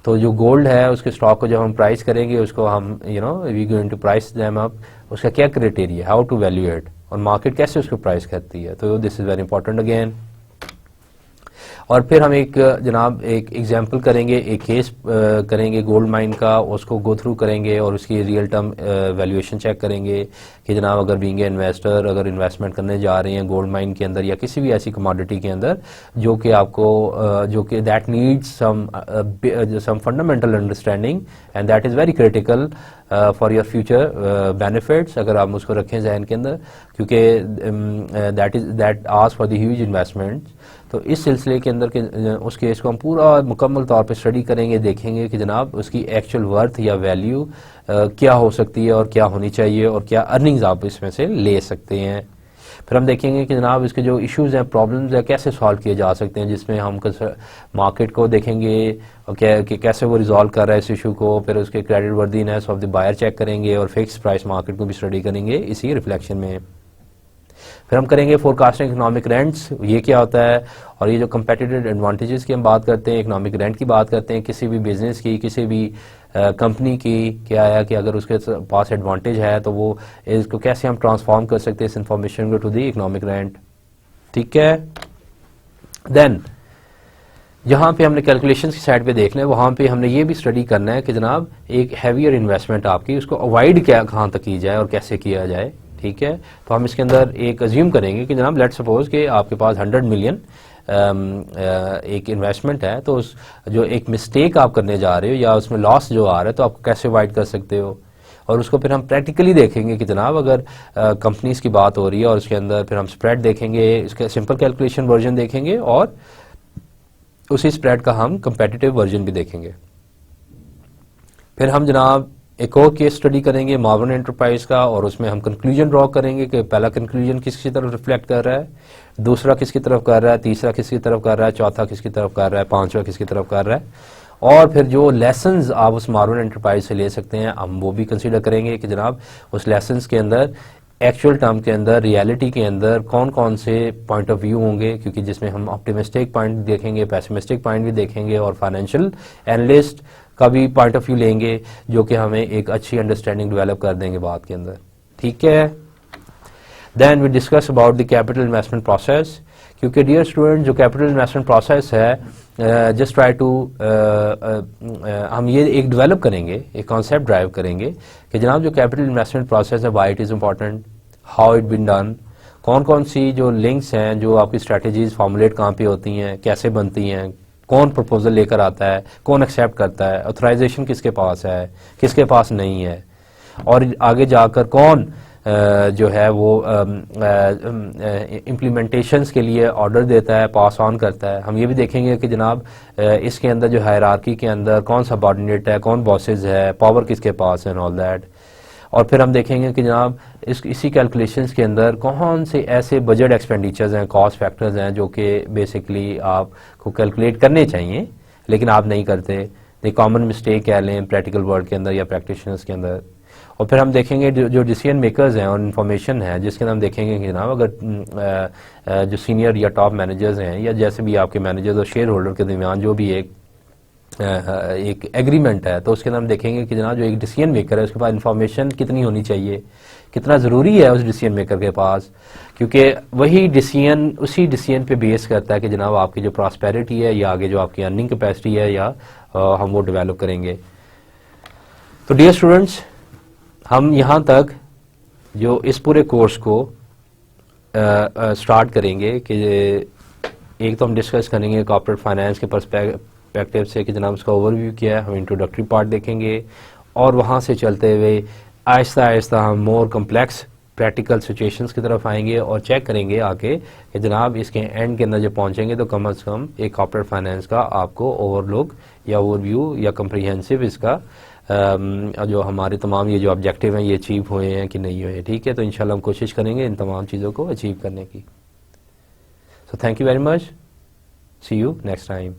तो जो गोल्ड है उसके स्टॉक को जब हम प्राइस करेंगे उसको हम we going to price them up, उसका क्या क्राइटेरिया, हाउ टू वैल्यूएट, और मार्केट कैसे उसको प्राइस करती है. तो this is very important again. और फिर हम एक जनाब एक एग्जांपल करेंगे, एक केस करेंगे गोल्ड माइन का, उसको गो थ्रू करेंगे और उसकी रियल टर्म वैल्यूएशन चेक करेंगे कि जनाब अगर बीइंग इन्वेस्टर अगर इन्वेस्टमेंट करने जा रहे हैं गोल्ड माइन के अंदर या किसी भी ऐसी कमोडिटी के अंदर जो कि आपको जो कि that needs some fundamental understanding and that is very critical for your future benefits, अगर आप उसको रखें जहन के अंदर, क्योंकि that ask for the huge investment. तो इस सिलसिले के अंदर के उस केस को हम पूरा मुकम्मल तौर पे स्टडी करेंगे, देखेंगे कि जनाब उसकी एक्चुअल वर्थ या वैल्यू क्या हो सकती है और क्या होनी चाहिए और क्या अर्निंग्स आप इसमें से ले सकते हैं। फिर हम देखेंगे कि जनाब इसके जो इश्यूज़ हैं, प्रॉब्लम्स हैं, कैसे सॉल्व किए जा सकते हैं, जिसमें हम मार्केट को देखेंगे और कि कैसे वो रिजॉल्व कर रहा है इस इशू को। फिर उसके credit worthiness of the buyer check करेंगे और फिक्स प्राइस मार्केट को भी स्टडी करेंगे इसी रिफ्लेक्शन में। फिर हम करेंगे फोरकास्टिंग इकोनॉमिक रेंट्स, ये क्या होता है, और ये जो कंपेटिटिव एडवांटेजेस की हम बात करते हैं, इकोनॉमिक रेंट की बात करते हैं, किसी भी बिजनेस की, किसी भी कंपनी की क्या है कि अगर उसके पास एडवांटेज है तो वो इसको कैसे हम ट्रांसफॉर्म कर सकते हैं इस इंफॉर्मेशन को टू दी इकोनॉमिक रेंट। ठीक है, देन जहाँ पे हमने कैलकुलेशंस की साइड पे देखना है वहाँ पे हमने ये भी स्टडी करना है कि जनाब एक हैवियर इन्वेस्टमेंट आपकी उसको अवॉइड क्या कहाँ तक की जाए और कैसे किया जाए। ठीक है, तो हम इसके अंदर एक अज्यूम करेंगे कि जनाब लेट्स सपोज कि आपके पास 100 मिलियन एक इन्वेस्टमेंट है, तो उस जो एक मिस्टेक आप करने जा रहे हो या उसमें लॉस जो आ रहा है तो आप कैसे अवॉइड कर सकते हो। और उसको फिर हम प्रैक्टिकली देखेंगे कि जनाब अगर कंपनीज की बात हो रही है और उसके अंदर फिर हम स्प्रेड देखेंगे, इसका सिंपल कैलकुलेशन वर्जन देखेंगे और उसी स्प्रेड का हम कंपेटिटिव वर्जन भी देखेंगे। फिर हम जनाब एक और केस स्टडी करेंगे मार्वन एंटरप्राइज का, और उसमें हम कंक्लूजन ड्रॉ करेंगे कि पहला कंक्लूजन किसकी तरफ रिफ्लेक्ट कर रहा है, दूसरा किसकी तरफ कर रहा है, तीसरा किसकी तरफ कर रहा है, चौथा किसकी तरफ कर रहा है, पांचवा किसकी तरफ कर रहा है। और फिर जो लेसन्स आप उस मार्वन एंटरप्राइज से ले सकते हैं हम वो भी कंसीडर करेंगे कि जनाब उस लेसन्स के अंदर एक्चुअल टर्म के अंदर, रियलिटी के अंदर कौन कौन से पॉइंट ऑफ व्यू होंगे, क्योंकि जिसमें हम ऑप्टिमिस्टिक पॉइंट देखेंगे, पेसिमिस्टिक पॉइंट भी देखेंगे और फाइनेंशियल एनालिस्ट का भी पॉइंट ऑफ व्यू लेंगे जो कि हमें एक अच्छी अंडरस्टैंडिंग डेवलप कर देंगे बात के अंदर। ठीक है, then we discuss about the capital investment process, क्योंकि डियर स्टूडेंट जो कैपिटल इन्वेस्टमेंट प्रोसेस है जस्ट ट्राई टू हम ये एक डेवलप करेंगे, एक कॉन्सेप्ट ड्राइव करेंगे कि जनाब जो कैपिटल इन्वेस्टमेंट प्रोसेस है why it is important, how it been done, कौन कौन सी जो लिंक्स हैं, जो आपकी स्ट्रैटेजीज फॉर्मुलेट कहाँ पे होती हैं, कैसे बनती हैं, कौन प्रपोजल लेकर आता है, कौन एक्सेप्ट करता है, ऑथराइजेशन किसके पास है, किसके पास नहीं है, और आगे जाकर कौन जो है वो इम्प्लीमेंटेशंस के लिए ऑर्डर देता है, पास ऑन करता है। हम ये भी देखेंगे कि जनाब इसके अंदर जो हायरार्की के अंदर कौन सबऑर्डिनेट है, कौन बॉसेस है, पावर किसके पास है, एंड ऑल दैट। और फिर हम देखेंगे कि जनाब इसी कैलकुलेशंस के अंदर कौन से ऐसे बजट एक्सपेंडिचर्स हैं, कॉस्ट फैक्टर्स हैं जो कि बेसिकली आपको कैलकुलेट करने चाहिए लेकिन आप नहीं करते, ये कॉमन मिस्टेक कह लें प्रैक्टिकल वर्ल्ड के अंदर या प्रैक्टिशनर्स के अंदर। और फिर हम देखेंगे जो डिसीजन मेकर्स हैं और इन्फॉर्मेशन है जिसके अंदर हम देखेंगे कि जनाब अगर जो सीनियर या टॉप मैनेजर्स हैं या जैसे भी आपके मैनेजर्स और शेयर होल्डर के दरमियान जो भी एक एग्रीमेंट है तो उसके अंदर हम देखेंगे कि जनाब जो एक डिसीजन मेकर है उसके पास इन्फॉर्मेशन कितनी होनी चाहिए, कितना ज़रूरी है उस डिसीजन मेकर के पास, क्योंकि वही डिसीजन उसी डिसीजन पे बेस करता है कि जनाब आपकी जो प्रॉस्पेरिटी है या आगे जो आपकी अर्निंग कैपेसिटी है या हम वो डेवलप करेंगे। तो डियर स्टूडेंट्स हम यहाँ तक जो इस पूरे कोर्स को स्टार्ट करेंगे कि एक तो हम डिस्कस करेंगे कॉर्पोरेट फाइनेंस के पर्सपेक्टिव से कि जनाब उसका ओवरव्यू किया है, हम इंट्रोडक्टरी पार्ट देखेंगे और वहाँ से चलते हुए आहिस्ता आहिस्ता हम मोर कम्प्लेक्स प्रैक्टिकल सिचुएशंस की तरफ आएंगे और चेक करेंगे आके कि जनाब इसके एंड के अंदर जब पहुँचेंगे तो कम से कम एक कॉर्पोरेट फाइनेंस का आपको ओवरलुक या ओवरव्यू या कम्प्रीहेंसिव इसका जो हमारे तमाम ये जो ऑब्जेक्टिव हैं ये अचीव हुए हैं कि नहीं हुए। ठीक है, तो इंशाल्लाह हम कोशिश करेंगे इन तमाम चीज़ों को अचीव करने की। So thank you very much, see you next time.